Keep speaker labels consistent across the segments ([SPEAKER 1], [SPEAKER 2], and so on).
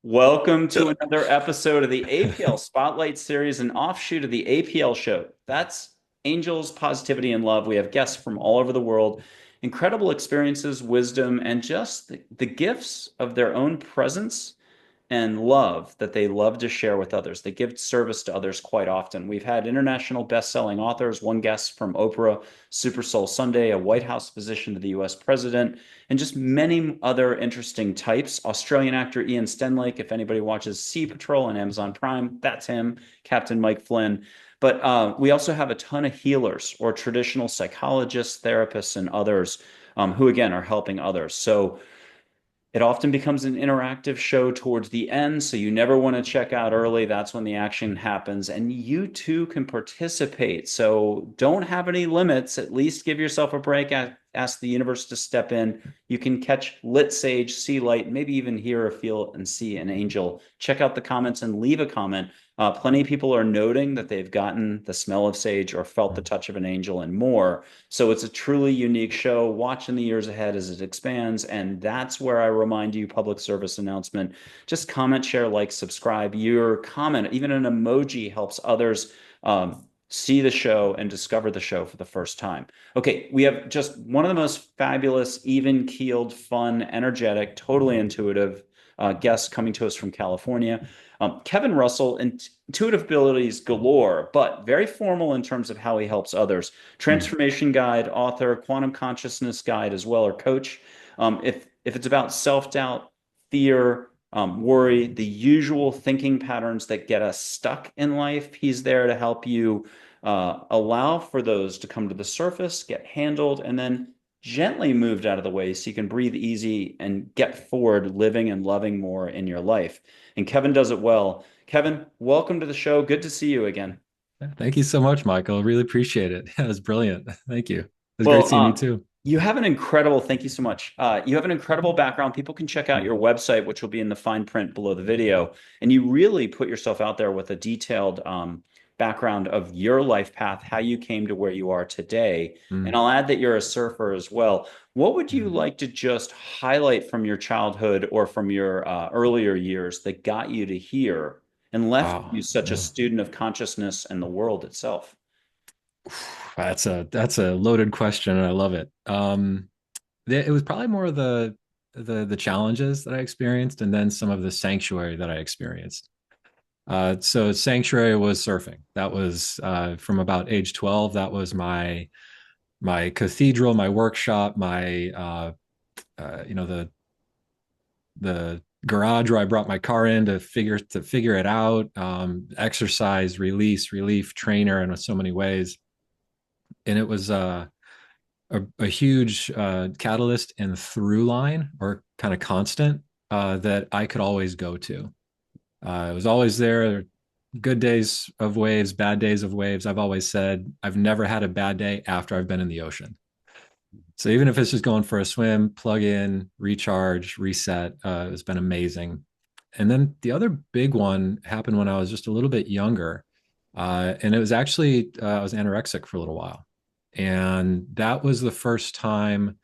[SPEAKER 1] Welcome to another episode of the APL Spotlight Series, an offshoot of the APL show. That's Angels, Positivity, and Love. We have guests from all over the world, incredible experiences, wisdom, and just the gifts of their own presence and love that they love to share with others. They give service to others quite often. We've had international best-selling authors, one guest from Oprah, Super Soul Sunday, a White House physician to the US president, and just many other interesting types. Australian actor Ian Stenlake, if anybody watches Sea Patrol on Amazon Prime, that's him, Captain Mike Flynn. But we also have a ton of healers or traditional psychologists, therapists, and others who, again, are helping others. So it often becomes an interactive show towards the end, so you never want to check out early. That's when the action happens, and you too can participate. So don't have any limits. At least give yourself a break. Ask the universe to step in. You can catch lit sage, see light, maybe even hear or feel and see an angel. Check out the comments and leave a comment. Plenty of people are noting that they've gotten the smell of sage or felt the touch of an angel and more. So it's a truly unique show. Watch in the years ahead as it expands. And that's where I remind you, public service announcement, just comment, share, like, subscribe. Your comment, even an emoji, helps others see the show and discover the show for the first time. Okay, we have just one of the most fabulous, even-keeled, fun, energetic, totally intuitive guests coming to us from California. Kevin Russell, intuitive abilities galore, but very formal in terms of how he helps others. Transformation guide, author, quantum consciousness guide as well, or coach. If it's about self-doubt, fear, worry, the usual thinking patterns that get us stuck in life, he's there to help you allow for those to come to the surface, get handled, and then gently moved out of the way so you can breathe easy and get forward living and loving more in your life. And Kevin does it well. Kevin, welcome to the show. Good to see you again.
[SPEAKER 2] Thank you so much, Michael. Really appreciate it. It was brilliant. Thank you. It was great
[SPEAKER 1] Well,
[SPEAKER 2] seeing you too.
[SPEAKER 1] you have an incredible, thank you so much. You have an incredible background. People can check out your website, which will be in the fine print below the video. And you really put yourself out there with a detailed background of your life path, how you came to where you are today. And
[SPEAKER 2] Mm.
[SPEAKER 1] I'll add that you're a surfer as well. What would you like to just highlight from your childhood or from your earlier years that got you to here and left
[SPEAKER 2] Wow.
[SPEAKER 1] you such a
[SPEAKER 2] Yeah.
[SPEAKER 1] student of consciousness and the world itself?
[SPEAKER 2] That's a loaded question and I love it. It was probably more of the challenges that I experienced and then some of the sanctuary that I experienced. So sanctuary was surfing. That was from about age 12. That was my cathedral, my workshop, my the garage where I brought my car in to figure it out. Exercise, release, relief, trainer, in so many ways, and it was a huge catalyst and through line or kind of constant that I could always go to. It was always there. Good days of waves, bad days of waves. I've always said I've never had a bad day after I've been in the ocean. So even if it's just going for a swim, plug in, recharge, reset, it's been amazing. And then the other big one happened when I was just a little bit younger. And it was actually, I was anorexic for a little while. And that was the first time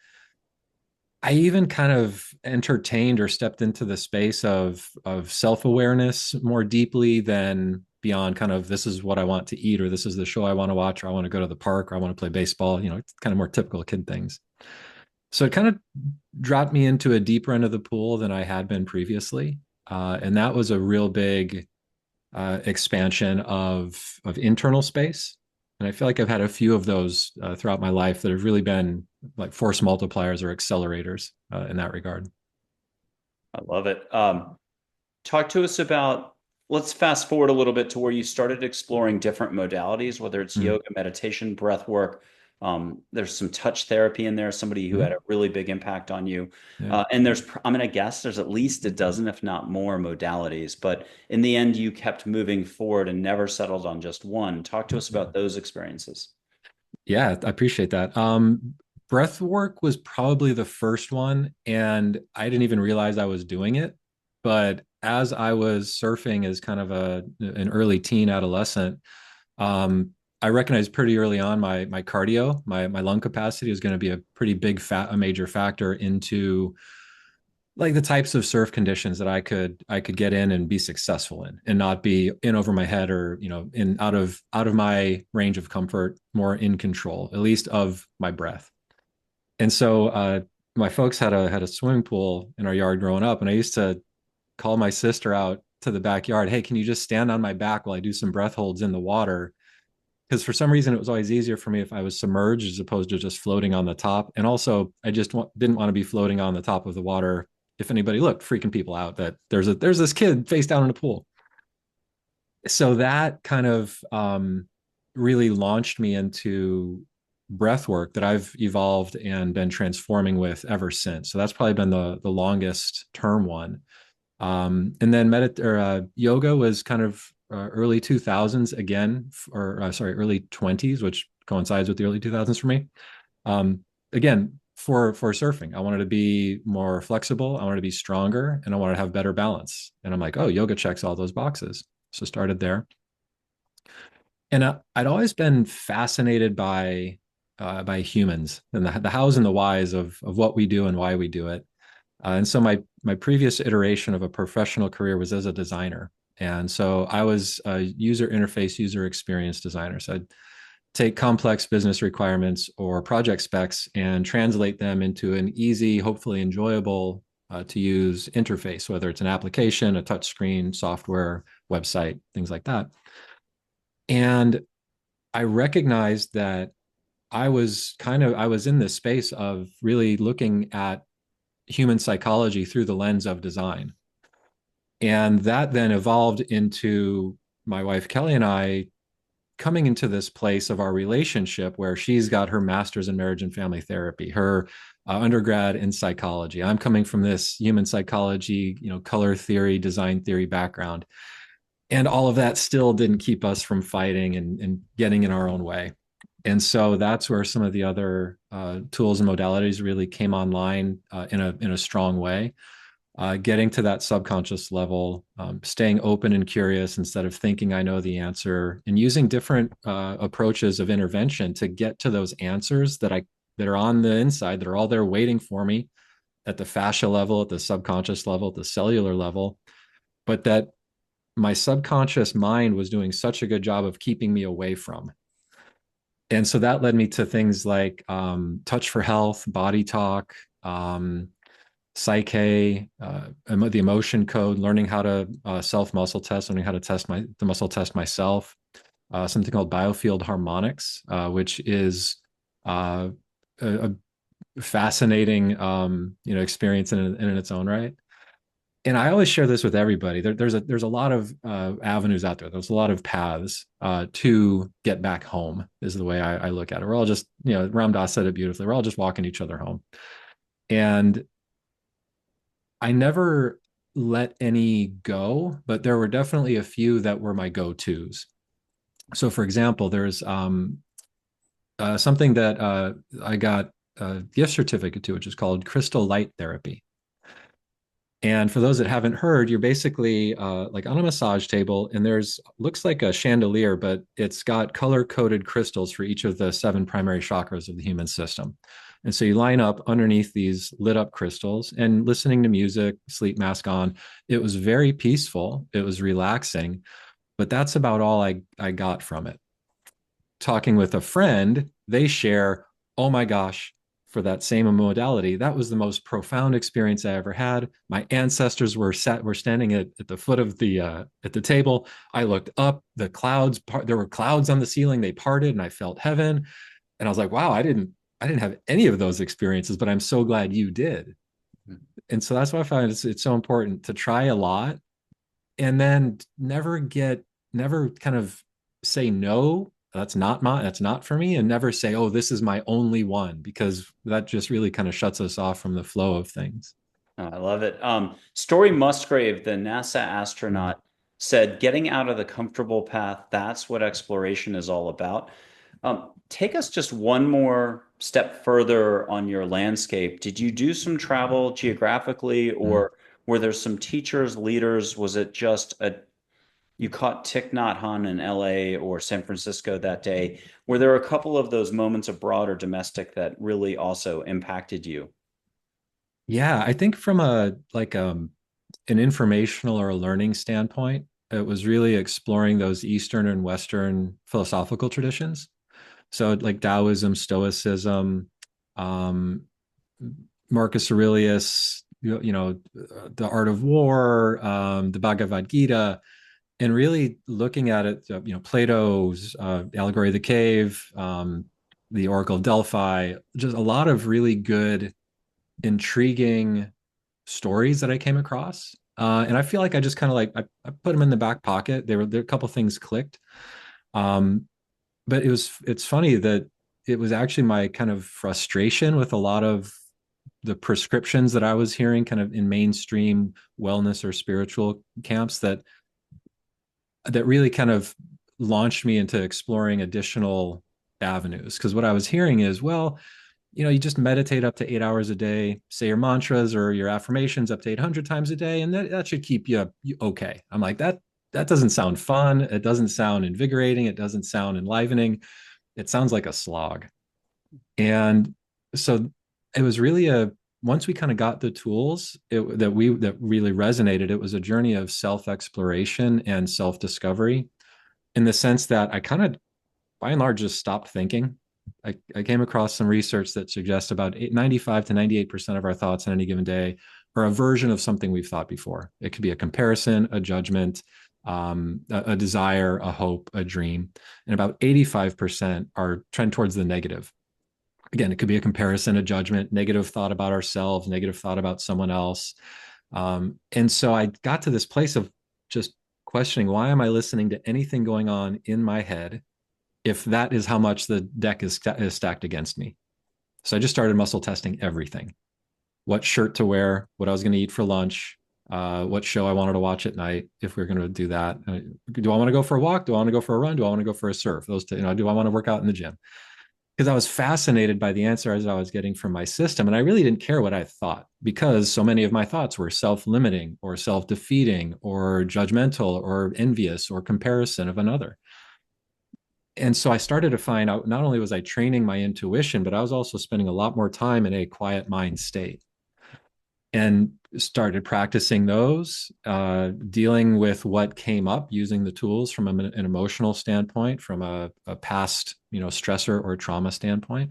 [SPEAKER 2] I even kind of entertained or stepped into the space of self-awareness more deeply than beyond kind of this is what I want to eat, or this is the show I want to watch, or I want to go to the park, or I want to play baseball, it's kind of more typical kid things. So it kind of dropped me into a deeper end of the pool than I had been previously. And that was a real big expansion of internal space. And I feel like I've had a few of those throughout my life that have really been like force multipliers or accelerators in that regard.
[SPEAKER 1] I love it. Talk to us about, let's fast forward a little bit to where you started exploring different modalities, whether it's
[SPEAKER 2] Mm-hmm.
[SPEAKER 1] yoga, meditation, breath work. There's some touch therapy in there, somebody who had a really big impact on you.
[SPEAKER 2] Yeah.
[SPEAKER 1] And I'm going to guess there's at least a dozen, if not more, modalities. But in the end, you kept moving forward and never settled on just one. Talk to us about those experiences.
[SPEAKER 2] Yeah, I appreciate that. Breathwork was probably the first one, and I didn't even realize I was doing it. But as I was surfing as kind of an early teen adolescent, um, I recognized pretty early on my cardio, my lung capacity was going to be a pretty a major factor into like the types of surf conditions that I could get in and be successful in and not be in over my head or, in out of my range of comfort, more in control, at least of my breath. And so my folks had a swimming pool in our yard growing up, and I used to call my sister out to the backyard. Hey, can you just stand on my back while I do some breath holds in the water? Because for some reason it was always easier for me if I was submerged as opposed to just floating on the top. And also, I just didn't want to be floating on the top of the water if anybody looked, freaking people out that there's this kid face down in a pool. So that kind of really launched me into breath work that I've evolved and been transforming with ever since. So that's probably been the longest term one. And then yoga was kind of early 2000s again, or sorry, early 20s, which coincides with the early 2000s for me. Again, for surfing, I wanted to be more flexible, I wanted to be stronger, and I wanted to have better balance. And I'm like, oh, yoga checks all those boxes. So started there, and I'd always been fascinated by humans and the hows and the whys of what we do and why we do it. And so my previous iteration of a professional career was as a designer. And so I was a user interface, user experience designer. So I'd take complex business requirements or project specs and translate them into an easy, hopefully enjoyable to use interface, whether it's an application, a touch screen, software, website, things like that. And I recognized that I was in this space of really looking at human psychology through the lens of design. And that then evolved into my wife, Kelly, and I coming into this place of our relationship where she's got her master's in marriage and family therapy, her undergrad in psychology. I'm coming from this human psychology, color theory, design theory background. And all of that still didn't keep us from fighting and getting in our own way. And so that's where some of the other tools and modalities really came online in a strong way. Getting to that subconscious level, staying open and curious instead of thinking I know the answer, and using different approaches of intervention to get to those answers that are on the inside, that are all there waiting for me at the fascia level, at the subconscious level, at the cellular level, but that my subconscious mind was doing such a good job of keeping me away from. And so that led me to things like touch for health, body talk, psyche, the emotion code, learning how to self muscle test, learning how to test the muscle test myself, something called biofield harmonics, which is a fascinating experience in its own right. And I always share this with everybody. There's a lot of avenues out there. There's a lot of paths to get back home. Is the way I look at it. We're all just, Ram Dass said it beautifully. We're all just walking each other home. And I never let any go, but there were definitely a few that were my go-tos. So, for example, there's something that I got a gift certificate to, which is called crystal light therapy. And for those that haven't heard, you're basically like on a massage table, and there's looks like a chandelier, but it's got color coded crystals for each of the seven primary chakras of the human system. And so you line up underneath these lit up crystals and listening to music, sleep mask on. It was very peaceful. It was relaxing, but that's about all I got from it. Talking with a friend, they share, oh my gosh, for that same modality, that was the most profound experience I ever had. My ancestors were standing at the foot of the at the table. I looked up, there were clouds on the ceiling, they parted, and I felt heaven. And I was like, wow, I didn't have any of those experiences, but I'm so glad you did. And so that's why I find it's so important to try a lot and then never kind of say no, that's not for me, and never say, oh, this is my only one, because that just really kind of shuts us off from the flow of things.
[SPEAKER 1] Oh, I love it. Story Musgrave, the NASA
[SPEAKER 2] Mm.
[SPEAKER 1] astronaut, said, getting out of the comfortable path, that's what exploration is all about. Take us just one more step further on your landscape. Did you do some travel geographically,
[SPEAKER 2] Mm.
[SPEAKER 1] or were there some teachers, leaders? Was it just you caught Thich Nhat Hanh in LA or San Francisco that day? Were there a couple of those moments abroad or domestic that really also impacted you?
[SPEAKER 2] Yeah, I think from a like an informational or a learning standpoint, it was really exploring those Eastern and Western philosophical traditions. So like Taoism, Stoicism, um, Marcus Aurelius, the Art of War, the Bhagavad Gita, and really looking at it, Plato's Allegory of the Cave, the Oracle of Delphi, just a lot of really good, intriguing stories that I came across. And I feel like I just kind of like I put them in the back pocket. There a couple things clicked. Um, but it's funny that it was actually my kind of frustration with a lot of the prescriptions that I was hearing kind of in mainstream wellness or spiritual camps that really kind of launched me into exploring additional avenues. Because what I was hearing is, well, you just meditate up to 8 hours a day, say your mantras or your affirmations up to 800 times a day, and that should keep you okay. I'm like, that doesn't sound fun. It doesn't sound invigorating. It doesn't sound enlivening. It sounds like a slog. And so it was really once we kind of got the tools that really resonated, it was a journey of self exploration and self discovery in the sense that I kind of by and large just stopped thinking. I came across some research that suggests about 95 to 98% of our thoughts on any given day are a version of something we've thought before. It could be a comparison, a judgment, a desire, a hope, a dream. And about 85% are trend towards the negative. Again, it could be a comparison, a judgment, negative thought about ourselves, negative thought about someone else. And so I got to this place of just questioning, why am I listening to anything going on in my head if that is how much the deck is stacked against me? So I just started muscle testing everything: what shirt to wear, what I was going to eat for lunch, what show I wanted to watch at night if we are going to do that. Do I want to go for a walk? Do I want to go for a run? Do I want to go for a surf? Those two, do I want to work out in the gym? Because I was fascinated by the answers I was getting from my system. And I really didn't care what I thought because so many of my thoughts were self limiting or self defeating or judgmental or envious or comparison of another. And so I started to find out not only was I training my intuition, but I was also spending a lot more time in a quiet mind state and started practicing those, dealing with what came up using the tools from an emotional standpoint, from a past, stressor or trauma standpoint.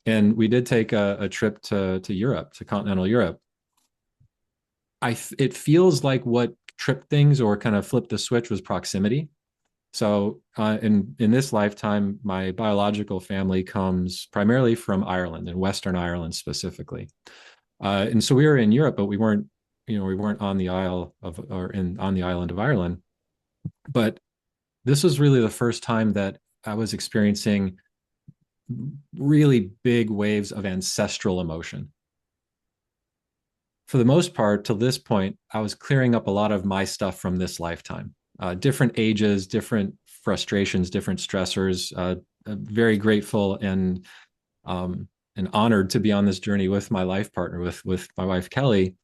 [SPEAKER 2] And we did take a trip to Europe, to continental Europe. It feels like what tripped things or kind of flipped the switch was proximity. So in this lifetime, my biological family comes primarily from Ireland, and Western Ireland specifically. And so we were in Europe, but we weren't on the Isle of or in on the island of Ireland. But this was really the first time that I was experiencing really big waves of ancestral emotion. For the most part, to this point, I was clearing up a lot of my stuff from this lifetime, different ages, different frustrations, different stressors. Very grateful and honored to be on this journey with my life partner, with my wife Kelly.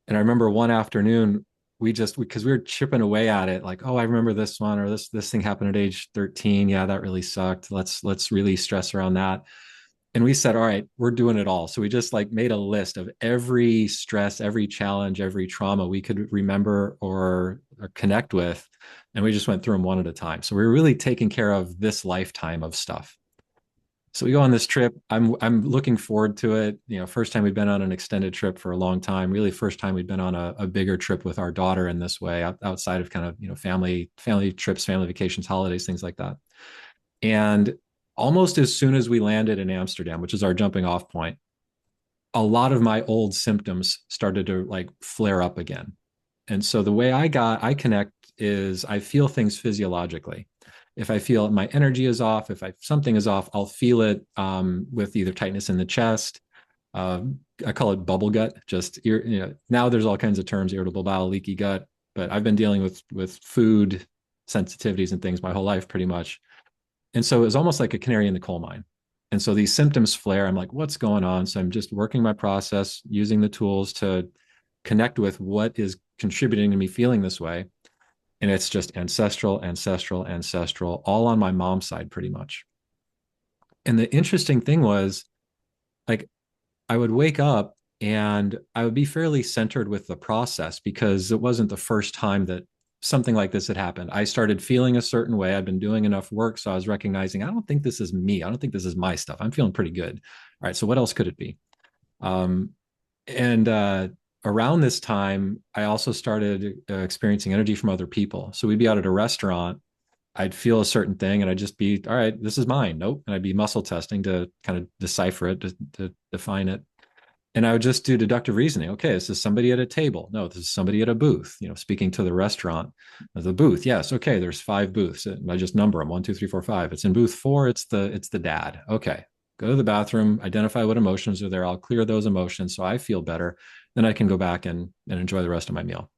[SPEAKER 2] And I remember one afternoon, because we were chipping away at it, like, oh, I remember this one, or this thing happened at age 13. Yeah, that really sucked. Let's really stress around that. And we said, all right, we're doing it all. So we just like made a list of every stress, every challenge, every trauma we could remember or connect with. And we just went through them one at a time. So we were really taking care of this lifetime of stuff. So we go on this trip. I'm looking forward to it. First time we've been on an extended trip for a long time. Really, first time we'd been on a bigger trip with our daughter in this way, outside of kind of family trips, family vacations, holidays, things like that. And almost as soon as we landed in Amsterdam, which is our jumping off point, a lot of my old symptoms started to like flare up again. And so the way I connect is I feel things physiologically. If I feel my energy is off, if something is off, I'll feel it with either tightness in the chest. Uh, I call it bubble gut. Now there's all kinds of terms: irritable bowel, leaky gut. But I've been dealing with food sensitivities and things my whole life, pretty much. And so it was almost like a canary in the coal mine. And so these symptoms flare. I'm like, what's going on? So I'm just working my process, using the tools to connect with what is contributing to me feeling this way. And it's just ancestral, ancestral, ancestral, all on my mom's side, pretty much. And the interesting thing was, like, I would wake up And I would be fairly centered with the process because it wasn't the first time that something like this had happened. I started feeling a certain way. I'd been doing enough work. So I was recognizing, I don't think this is me. I don't think this is my stuff. I'm feeling pretty good. All right. So what else could it be? Um, and around this time, I also started experiencing energy from other people. So we'd be out at a restaurant. I'd feel a certain thing and I'd just be, all right, this is mine. Nope. And I'd be muscle testing to kind of decipher it, to define it. And I would just do deductive reasoning. Okay, this is somebody at a table. No, this is somebody at a booth, speaking to the restaurant. The booth, yes, okay, there's 5 booths. And I just number them, 1, 2, 3, 4, 5. It's in booth 4, it's the dad. Okay. Go to the bathroom, identify what emotions are there. I'll clear those emotions so I feel better. Then I can go back and enjoy the rest of my meal.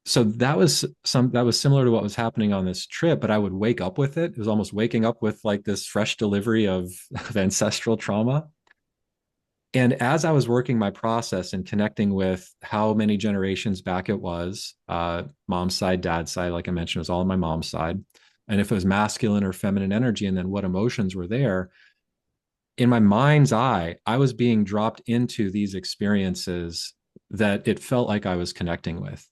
[SPEAKER 2] So that was similar to what was happening on this trip, but I would wake up with it. It was almost waking up with like this fresh delivery of ancestral trauma. And as I was working my process and connecting with how many generations back it was, mom's side, dad's side, like I mentioned, it was all on my mom's side. And if it was masculine or feminine energy, and then what emotions were there, in my mind's eye, I was being dropped into these experiences that it felt like I was connecting with.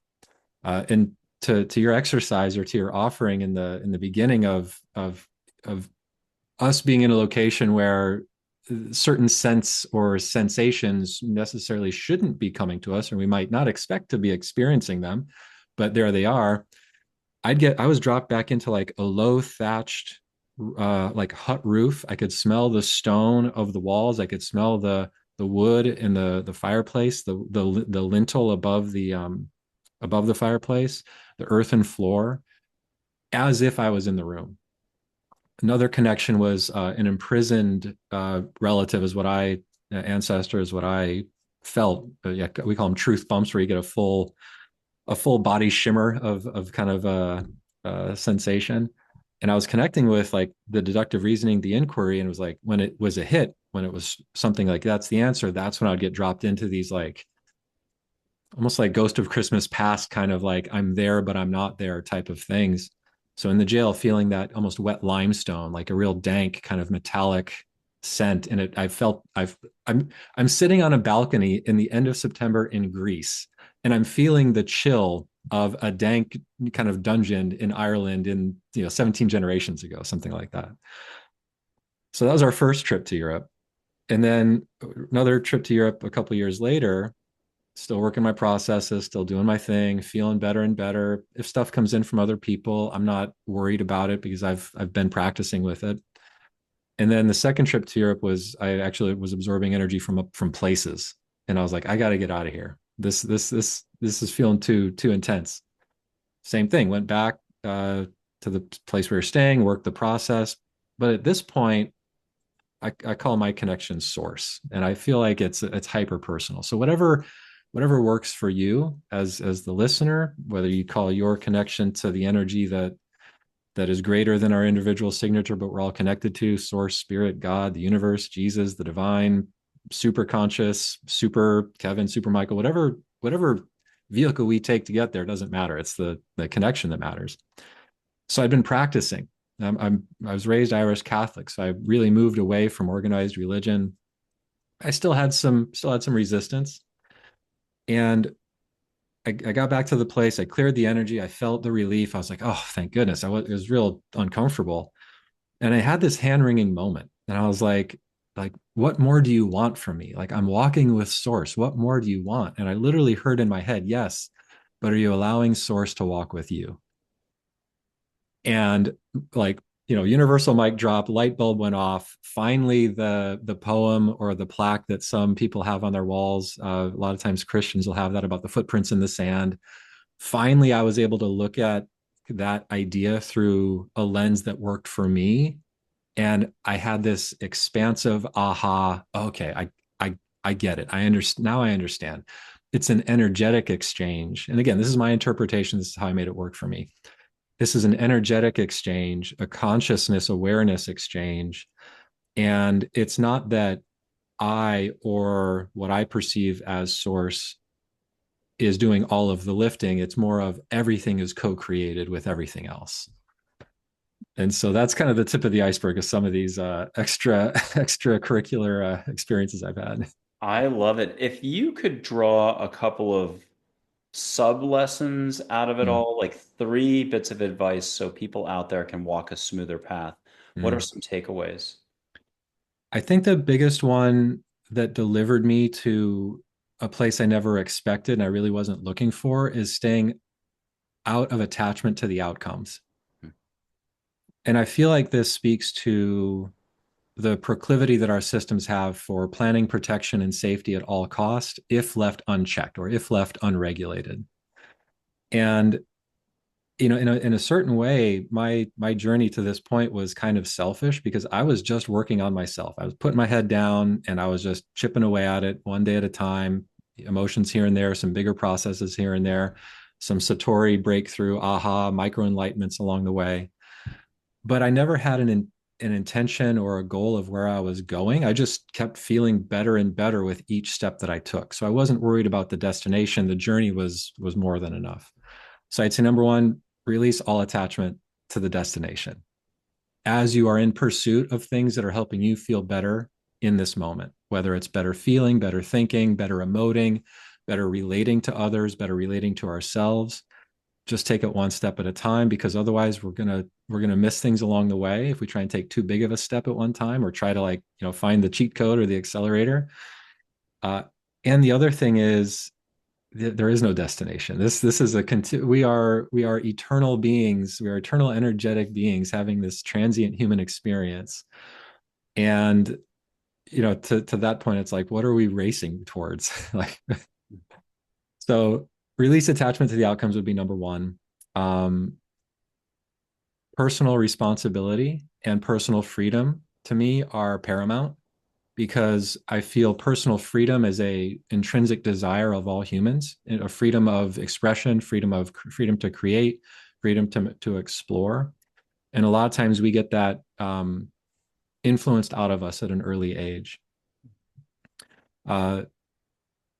[SPEAKER 2] And to your exercise or to your offering in the beginning of us being in a location where certain sense or sensations necessarily shouldn't be coming to us, or we might not expect to be experiencing them, but there they are. I was dropped back into like a low thatched, like hut roof. I could smell the stone of the walls. I could smell the wood in the fireplace, the lintel above the fireplace, the earthen floor, as if I was in the room. Another connection was an imprisoned relative, is what ancestor is what I felt. Yeah, we call them truth bumps, where you get a full body shimmer of kind of a sensation. And I was connecting with like the deductive reasoning, the inquiry, and it was like when it was a hit, when it was something like that's the answer, that's when I'd get dropped into these like almost like Ghost of Christmas Past, kind of like I'm there but I'm not there type of things. So in the jail, feeling that almost wet limestone, like a real dank kind of metallic scent, and I felt I'm sitting on a balcony in the end of September in Greece, and I'm feeling the chill of a dank kind of dungeon in Ireland in 17 generations ago, something like that. So that was our first trip to Europe, and then another trip to Europe a couple of years later, still working my processes, still doing my thing, feeling better and better. If stuff comes in from other people, I'm not worried about it because I've been practicing with it. And then the second trip to Europe was I actually was absorbing energy from places, and I was like, I got to get out of here. This is feeling too intense. Same thing. Went back to the place we were staying, worked the process, but at this point, I call my connection source, and I feel like it's hyper personal. So whatever works for you as the listener, whether you call your connection to the energy that is greater than our individual signature, but we're all connected to source, spirit, God, the universe, Jesus, the divine, super conscious, super Kevin, super Michael, whatever vehicle we take to get there doesn't matter. It's the connection that matters. So I've been practicing. I was raised Irish Catholic, so I really moved away from organized religion. I still had some resistance, and I got back to the place. I cleared the energy. I felt the relief. I was like, oh, thank goodness. It was real uncomfortable, and I had this hand wringing moment, and I was like, what more do you want from me? Like I'm walking with Source. What more do you want? And I literally heard in my head, yes, but are you allowing Source to walk with you? And like universal mic drop, light bulb went off. Finally, the poem or the plaque that some people have on their walls, a lot of times Christians will have that about the footprints in the sand. Finally, I was able to look at that idea through a lens that worked for me, and I had this expansive aha. Okay, I get it. I understand. It's an energetic exchange, and again, this is my interpretation. This is how I made it work for me. This is an energetic exchange, a consciousness awareness exchange. And it's not that I or what I perceive as Source is doing all of the lifting. It's more of everything is co created with everything else. And so that's kind of the tip of the iceberg of some of these extracurricular experiences I've had.
[SPEAKER 1] I love it. If you could draw a couple of sub lessons out of it
[SPEAKER 2] Mm,
[SPEAKER 1] all, like three bits of advice so people out there can walk a smoother path, what are
[SPEAKER 2] mm.
[SPEAKER 1] some takeaways?
[SPEAKER 2] I think the biggest one that delivered me to a place I never expected and I really wasn't looking for is staying out of attachment to the outcomes. And I feel like this speaks to the proclivity that our systems have for planning protection and safety at all cost if left unchecked or if left unregulated. And in a certain way, my journey to this point was kind of selfish because I was just working on myself. I was putting my head down and I was just chipping away at it one day at a time, emotions here and there, some bigger processes here and there, some Satori breakthrough, aha, micro enlightenments along the way. But I never had an intention or a goal of where I was going. I just kept feeling better and better with each step that I took. So I wasn't worried about the destination. The journey was more than enough. So I'd say number one, release all attachment to the destination as you are in pursuit of things that are helping you feel better in this moment, whether it's better feeling, better thinking, better emoting, better relating to others, better relating to ourselves. Just take it one step at a time because otherwise we're gonna miss things along the way if we try and take too big of a step at one time or try to find the cheat code or the accelerator. Uh, and the other thing is there is no destination. This is we are eternal beings. We are eternal energetic beings having this transient human experience. And to that point, it's like, what are we racing towards? Like, so release attachment to the outcomes would be number one. Um, Personal responsibility and personal freedom to me are paramount because I feel personal freedom is a intrinsic desire of all humans, a freedom of expression, freedom to create, freedom to explore. And a lot of times we get that influenced out of us at an early age. Uh,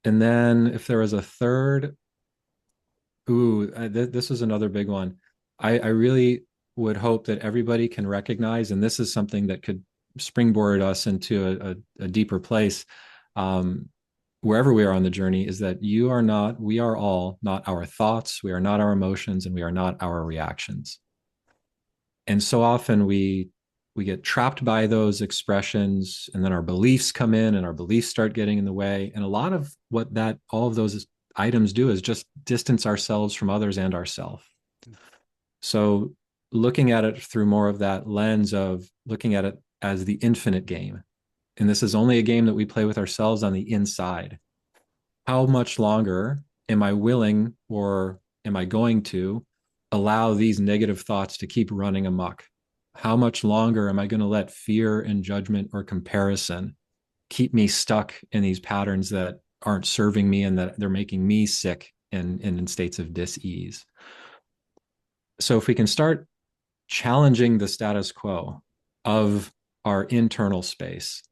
[SPEAKER 2] and then if there was a third, this is another big one. I really would hope that everybody can recognize, and this is something that could springboard us into a deeper place, um, wherever we are on the journey, is that we are all not our thoughts, we are not our emotions, and we are not our reactions. And so often we get trapped by those expressions, and then our beliefs come in, and our beliefs start getting in the way. And a lot of what that all of those items do is just distance ourselves from others and ourselves. So looking at it through more of that lens of looking at it as the infinite game. And this is only a game that we play with ourselves on the inside. How much longer am I willing or am I going to allow these negative thoughts to keep running amok? How much longer am I going to let fear and judgment or comparison keep me stuck in these patterns that aren't serving me and that they're making me sick and in states of dis-ease? So if we can start challenging the status quo of our internal space,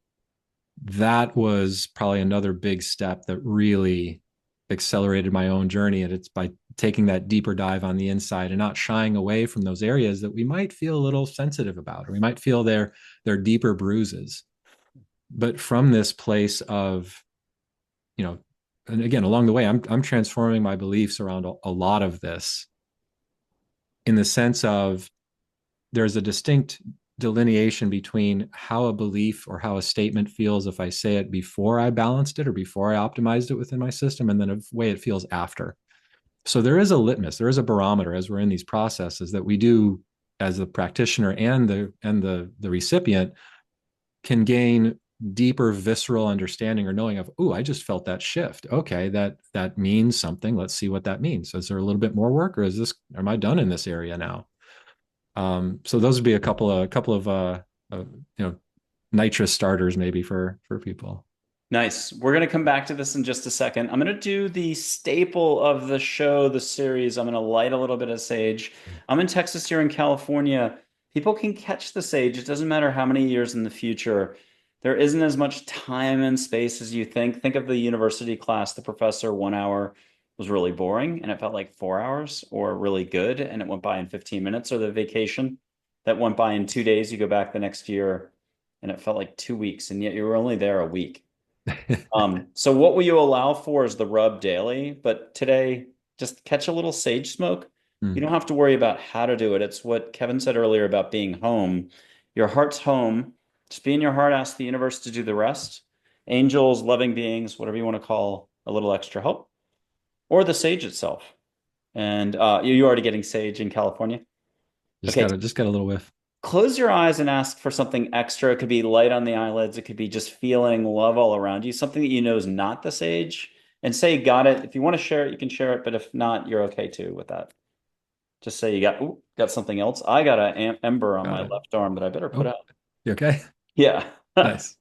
[SPEAKER 2] that was probably another big step that really accelerated my own journey. And it's by taking that deeper dive on the inside and not shying away from those areas that we might feel a little sensitive about, or we might feel their deeper bruises. But from this place of, you know, and again, along the way, I'm transforming my beliefs around a lot of this in the sense of there's a distinct delineation between how a belief or how a statement feels if I say it before I balanced it or before I optimized it within my system, and then a way it feels after. So there is a litmus, there is a barometer as we're in these processes that we do as the practitioner and the recipient can gain deeper visceral understanding or knowing of, oh, I just felt that shift. Okay, that means something. Let's see what that means. So is there a little bit more work, or am I done in this area now? So those would be a couple of nitrous starters maybe for people.
[SPEAKER 1] Nice. We're going to come back to this in just a second. I'm going to do the staple of the show, the series. I'm going to light a little bit of sage. I'm in Texas here in California. People can catch the sage. It doesn't matter how many years in the future. There isn't as much time and space as you think. Think of the university class. The professor, 1 hour was really boring and it felt like 4 hours, or really good and it went by in 15 minutes, or the vacation that went by in 2 days. You go back the next year and it felt like 2 weeks, and yet you were only there a week. So what will you allow for is the rub daily, but today just catch a little sage smoke. You
[SPEAKER 2] Mm.
[SPEAKER 1] don't have to worry about how to do it. It's what Kevin said earlier about being home. Your heart's home. Just be in your heart, ask the universe to do the rest. Angels, loving beings, whatever you want to call a little extra help, or the sage itself. And you're already getting sage in California. Okay,
[SPEAKER 2] Just got a little whiff.
[SPEAKER 1] close your eyes and ask for something extra. It could be light on the eyelids. It could be just feeling love all around you, something that you know is not the sage. And say, got it. If you want to share it, you can share it. But if not, you're okay too with that. Just say you got, ooh, got something else. I got an ember on
[SPEAKER 2] Got
[SPEAKER 1] my
[SPEAKER 2] it.
[SPEAKER 1] left arm that I better put
[SPEAKER 2] Oh,
[SPEAKER 1] out.
[SPEAKER 2] you okay?
[SPEAKER 1] Yeah.
[SPEAKER 2] Nice.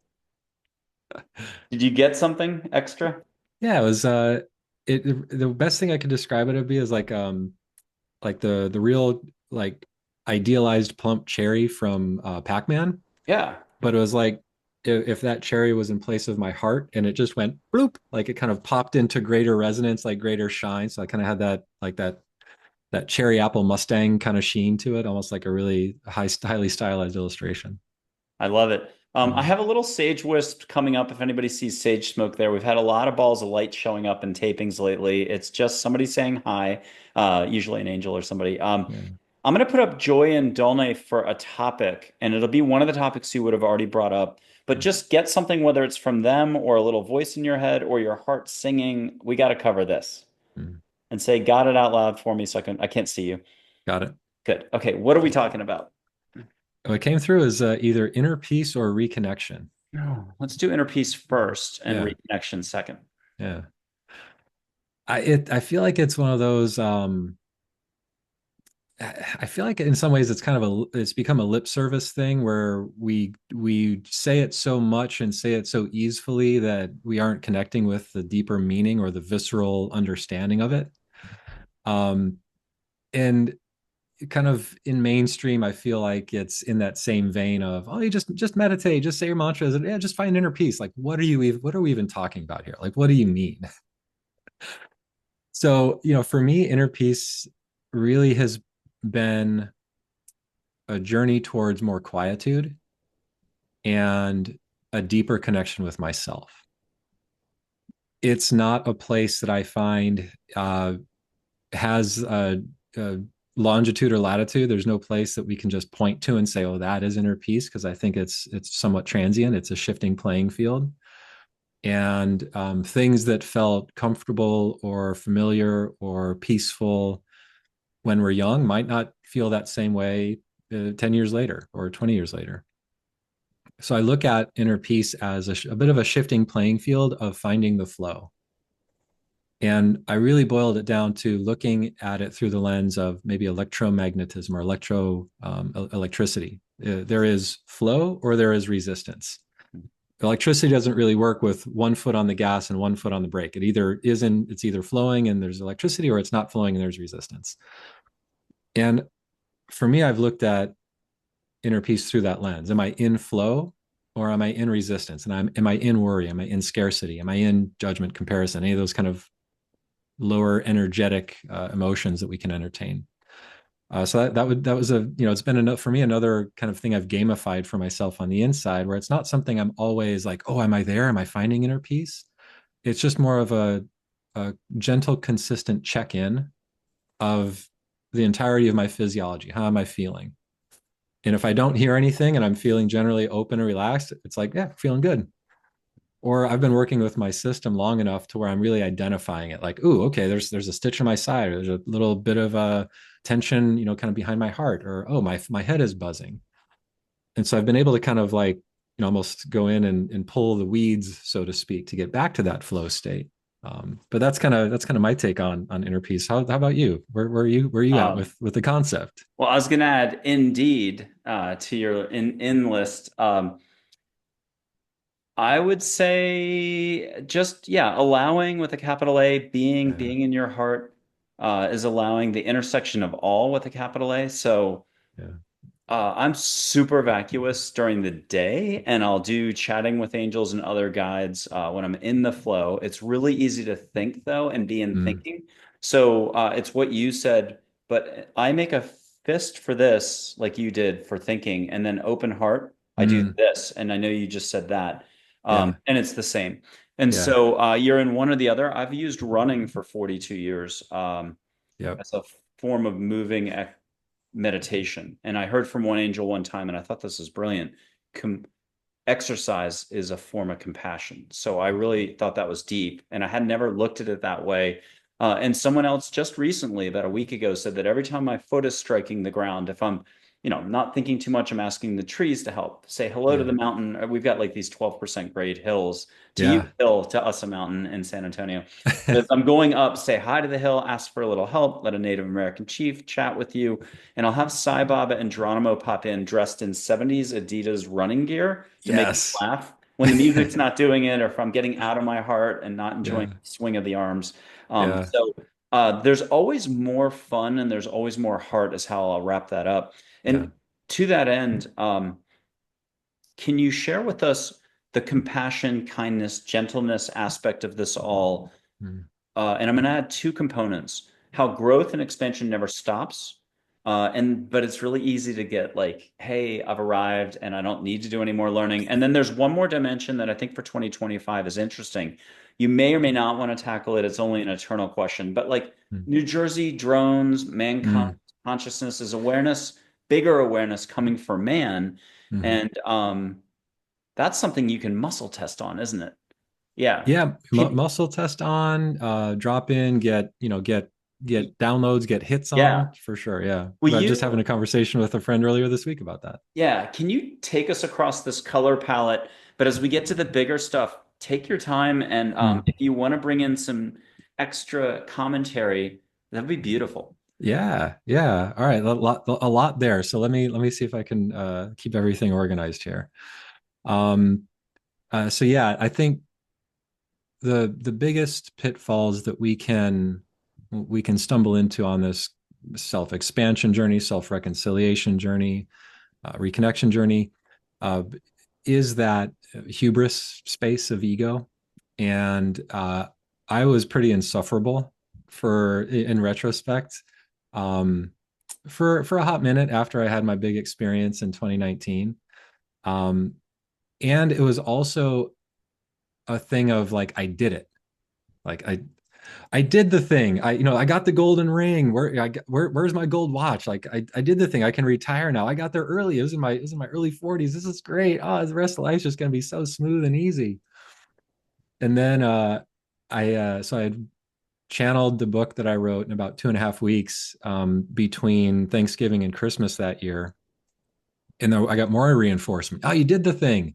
[SPEAKER 1] Did you get something extra?
[SPEAKER 2] Yeah, it was it the best thing I could describe it to be is like the real like idealized plump cherry from Pac-Man,
[SPEAKER 1] Yeah.
[SPEAKER 2] but it was like if that cherry was in place of my heart and it just went bloop, like it kind of popped into greater resonance, like greater shine. So I kind of had that like that cherry apple Mustang kind of sheen to it, almost like a really highly stylized illustration.
[SPEAKER 1] I love it. I
[SPEAKER 2] Mm,
[SPEAKER 1] have a little sage wisp coming up. If anybody sees sage smoke there, we've had a lot of balls of light showing up in tapings lately. It's just somebody saying hi, usually an angel or somebody.
[SPEAKER 2] yeah.
[SPEAKER 1] I'm going to put up Joy and Dolne for a topic, and it'll be one of the topics you would have already brought up. But
[SPEAKER 2] Mm,
[SPEAKER 1] just get something, whether it's from them or a little voice in your head or your heart singing. We got to cover this
[SPEAKER 2] mm.
[SPEAKER 1] and say, got it out loud for me so I can't see you.
[SPEAKER 2] Got it.
[SPEAKER 1] Good. Okay. What are we talking about?
[SPEAKER 2] What came through is either inner peace or reconnection.
[SPEAKER 1] No. Let's do inner peace first and
[SPEAKER 2] Yeah,
[SPEAKER 1] reconnection second.
[SPEAKER 2] yeah. I feel like it's one of those. I feel like in some ways it's kind of it's become a lip service thing where we say it so much and say it so easily that we aren't connecting with the deeper meaning or the visceral understanding of it. Um, and kind of in mainstream, I feel like it's in that same vein of, oh, you just meditate, just say your mantras, and yeah, just find inner peace. Like, what are we even talking about here? Like, what do you mean? So, for me, inner peace really has been a journey towards more quietude and a deeper connection with myself. It's not a place that I find has a longitude or latitude. There's no place that we can just point to and say, "Oh, that is inner peace," because I think it's somewhat transient. It's a shifting playing field, and things that felt comfortable or familiar or peaceful when we're young might not feel that same way 10 years later or 20 years later. So I look at inner peace as a bit of a shifting playing field of finding the flow. And I really boiled it down to looking at it through the lens of maybe electromagnetism or electricity. There is flow or there is resistance. Electricity doesn't really work with one foot on the gas and one foot on the brake. It's either flowing and there's electricity, or it's not flowing and there's resistance. And for me, I've looked at inner peace through that lens. Am I in flow or am I in resistance? And am I in worry? Am I in scarcity? Am I in judgment, comparison? Any of those kind of lower energetic emotions that we can entertain. So that was it's been for me another kind of thing I've gamified for myself on the inside, where it's not something I'm always like, oh, am I there? Am I finding inner peace? It's just more of a gentle, consistent check in of the entirety of my physiology. How am I feeling? And if I don't hear anything and I'm feeling generally open and relaxed, it's like, yeah, feeling good. Or I've been working with my system long enough to where I'm really identifying it. Like, ooh, okay, there's a stitch in my side, or there's a little bit of a tension, kind of behind my heart, or oh, my head is buzzing. And so I've been able to kind of like, almost go in and pull the weeds, so to speak, to get back to that flow state. But that's kind of my take on inner peace. How about you? Where are you at
[SPEAKER 1] Um,
[SPEAKER 2] with the concept?
[SPEAKER 1] well, I was going to add indeed to your in list. I would say just yeah, allowing with a capital A,
[SPEAKER 2] Yeah,
[SPEAKER 1] being in your heart is allowing the intersection of all with a capital A. So
[SPEAKER 2] yeah.
[SPEAKER 1] I'm super vacuous during the day, and I'll do chatting with angels and other guides when I'm in the flow. It's really easy to think though and be in
[SPEAKER 2] Mm,
[SPEAKER 1] thinking. So it's what you said, but I make a fist for this, like you did for thinking, and then open heart. I do
[SPEAKER 2] mm,
[SPEAKER 1] this, and I know you just said that.
[SPEAKER 2] Yeah.
[SPEAKER 1] And it's the same. And
[SPEAKER 2] Yeah.
[SPEAKER 1] so you're in one or the other. I've used running for 42 years
[SPEAKER 2] Yep.
[SPEAKER 1] as a form of moving meditation. And I heard from one angel one time, and I thought this was brilliant. Com Exercise is a form of compassion. So I really thought that was deep, and I had never looked at it that way. And someone else just recently, about a week ago, said that every time my foot is striking the ground, if I'm, not thinking too much, I'm asking the trees to help. Say hello to
[SPEAKER 2] Yeah.
[SPEAKER 1] the mountain. We've got like these 12% grade hills. To you,
[SPEAKER 2] Yeah.
[SPEAKER 1] hill, to us, a mountain in San Antonio. But as I'm going up, say hi to the hill, ask for a little help, let a Native American chief chat with you, and I'll have Sai Baba and Geronimo pop in dressed in 70s Adidas running gear to make me
[SPEAKER 2] Yes.
[SPEAKER 1] laugh when the music's not doing it, or if I'm getting out of my heart and not enjoying
[SPEAKER 2] Yeah.
[SPEAKER 1] the swing of the arms.
[SPEAKER 2] Yeah.
[SPEAKER 1] So there's always more fun and there's always more heart, is how I'll wrap that up.
[SPEAKER 2] Yeah.
[SPEAKER 1] And to that end, can you share with us the compassion, kindness, gentleness aspect of this all?
[SPEAKER 2] Mm.
[SPEAKER 1] And I'm going to add two components: how growth and expansion never stops. But it's really easy to get like, hey, I've arrived and I don't need to do any more learning. And then there's one more dimension that I think for 2025 is interesting. You may or may not want to tackle it. It's only an eternal question. But like
[SPEAKER 2] Mm.
[SPEAKER 1] New Jersey, drones, mankind,
[SPEAKER 2] Mm.
[SPEAKER 1] consciousness is awareness, bigger awareness coming for man.
[SPEAKER 2] Mhm.
[SPEAKER 1] And that's something you can muscle test on, isn't it? Yeah.
[SPEAKER 2] Yeah,
[SPEAKER 1] Can,
[SPEAKER 2] muscle test on, drop in, get downloads, get hits
[SPEAKER 1] yeah.
[SPEAKER 2] on for sure. Yeah,
[SPEAKER 1] Will
[SPEAKER 2] but just
[SPEAKER 1] you
[SPEAKER 2] having a conversation with a friend earlier this week about that.
[SPEAKER 1] Yeah, can you take us across this color palette? But as we get to the bigger stuff, take your time. And
[SPEAKER 2] Mm.
[SPEAKER 1] if you want to bring in some extra commentary, that'd be beautiful.
[SPEAKER 2] Yeah, yeah. All right, a lot there. So let me see if I can keep everything organized here. Um, so yeah, I think the biggest pitfalls that we can stumble into on this self expansion journey, self reconciliation journey, reconnection journey, uh, is that hubris space of ego. And I was pretty insufferable in retrospect, um, for a hot minute after I had my big experience in 2019. Um, and it was also a thing of like I did it. Like I did the thing. I got the golden ring. Where's my gold watch? Like I did the thing. I can retire now. I got there early. It was in my early 40s. This is great. Oh, the rest of life's just gonna be so smooth and easy. And then I had channeled the book that I wrote in about 2.5 weeks, between Thanksgiving and Christmas that year. And then I got more reinforcement. Oh, you did the thing.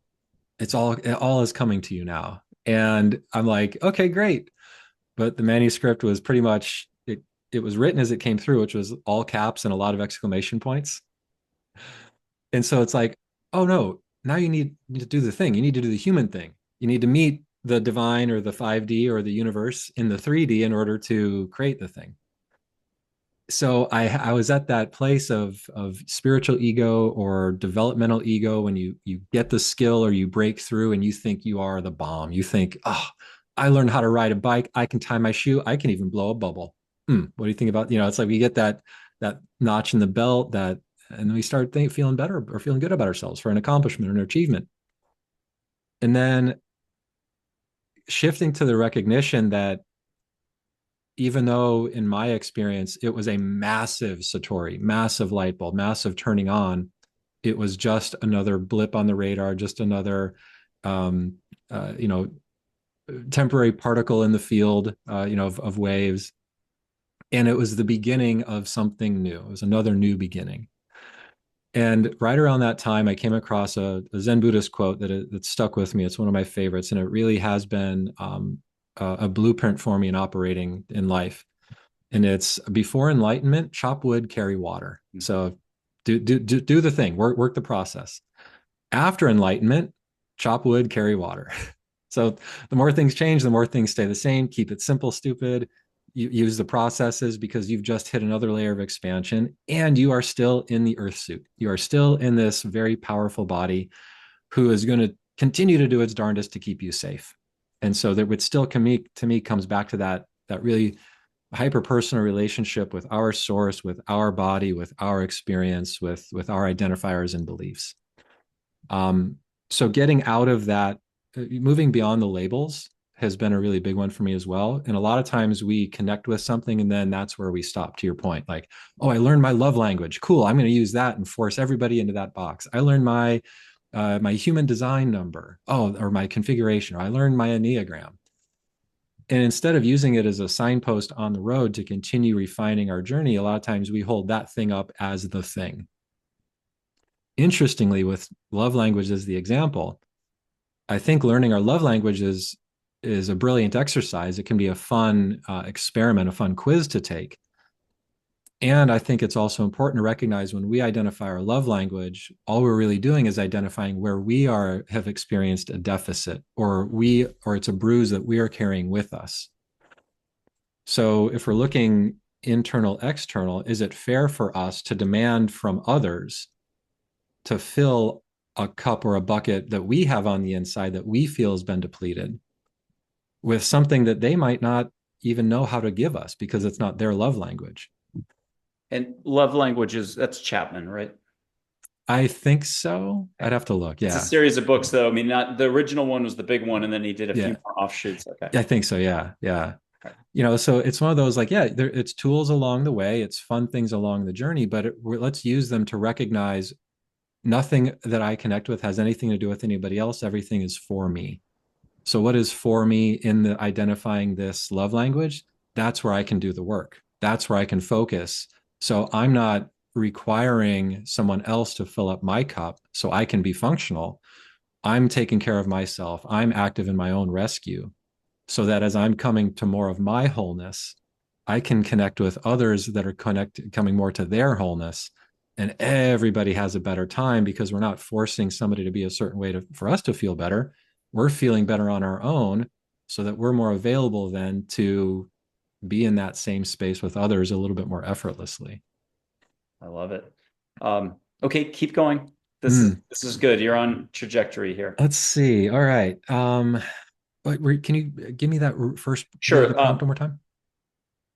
[SPEAKER 2] It all is coming to you now. And I'm like, okay, great. But the manuscript was pretty much it was written as it came through, which was all caps and a lot of exclamation points. And so it's like, oh no, now you need to do the thing. You need to do the human thing. You need to meet the divine or the 5D or the universe in the 3D in order to create the thing. So I was at that place of spiritual ego or developmental ego when you get the skill or you break through and you think you are the bomb. You think, oh, I learned how to ride a bike. I can tie my shoe. I can even blow a bubble. What do you think about, it's like we get that notch in the belt, and then we start feeling better or feeling good about ourselves for an accomplishment or an achievement. And then shifting to the recognition that even though in my experience it was a massive satori, massive light bulb, massive turning on, it was just another blip on the radar, just another um, uh, you know temporary particle in the field, of waves. And it was the beginning of something new. It was another new beginning. And right around that time, I came across a Zen Buddhist quote that stuck with me. It's one of my favorites, and it really has been a blueprint for me in operating in life. And it's before enlightenment, chop wood, carry water. So do the thing, work the process. After enlightenment, chop wood, carry water. So the more things change, the more things stay the same. Keep it simple, stupid. You use the processes because you've just hit another layer of expansion and you are still in the earth suit. You are still in this very powerful body who is going to continue to do its darndest to keep you safe. And so that would still to me comes back to that really hyper personal relationship with our source, with our body, with our experience, with our identifiers and beliefs. So getting out of that moving beyond the labels has been a really big one for me as well. And a lot of times we connect with something and then that's where we stop, to your point. Like, oh, I learned my love language. Cool. I'm going to use that and force everybody into that box. I learned my human design number. Oh, or my configuration. Or I learned my Enneagram. And instead of using it as a signpost on the road to continue refining our journey, a lot of times we hold that thing up as the thing. Interestingly, with love language as the example, I think learning our love language is a brilliant exercise. It can be a fun experiment, a fun quiz to take. And I think it's also important to recognize when we identify our love language, all we're really doing is identifying where we have experienced a deficit, or it's a bruise that we are carrying with us. So if we're looking internal, external, is it fair for us to demand from others to fill a cup or a bucket that we have on the inside that we feel has been depleted with something that they might not even know how to give us because it's not their love language?
[SPEAKER 1] And love languages, that's Chapman, right?
[SPEAKER 2] I think so. I'd have to look.
[SPEAKER 1] It's a
[SPEAKER 2] Yeah.
[SPEAKER 1] series of books, though. I mean, not the original one was the big one, and then he did a few
[SPEAKER 2] Yeah.
[SPEAKER 1] more offshoots. Okay.
[SPEAKER 2] I think so. Yeah. Yeah.
[SPEAKER 1] Right.
[SPEAKER 2] So it's one of those like, yeah, it's tools along the way. It's fun things along the journey, but let's use them to recognize nothing that I connect with has anything to do with anybody else. Everything is for me. So what is for me in the identifying this love language? That's where I can do the work. That's where I can focus. So I'm not requiring someone else to fill up my cup so I can be functional. I'm taking care of myself. I'm active in my own rescue so that as I'm coming to more of my wholeness, I can connect with others that are coming more to their wholeness. And everybody has a better time because we're not forcing somebody to be a certain way for us to feel better. We're feeling better on our own so that we're more available then to be in that same space with others a little bit more effortlessly.
[SPEAKER 1] I love it. Okay, keep going. This is
[SPEAKER 2] Mm,
[SPEAKER 1] this is good. You're on trajectory here.
[SPEAKER 2] let's see. All right. Can you give me that first bit of the
[SPEAKER 1] Sure.
[SPEAKER 2] prompt one more time?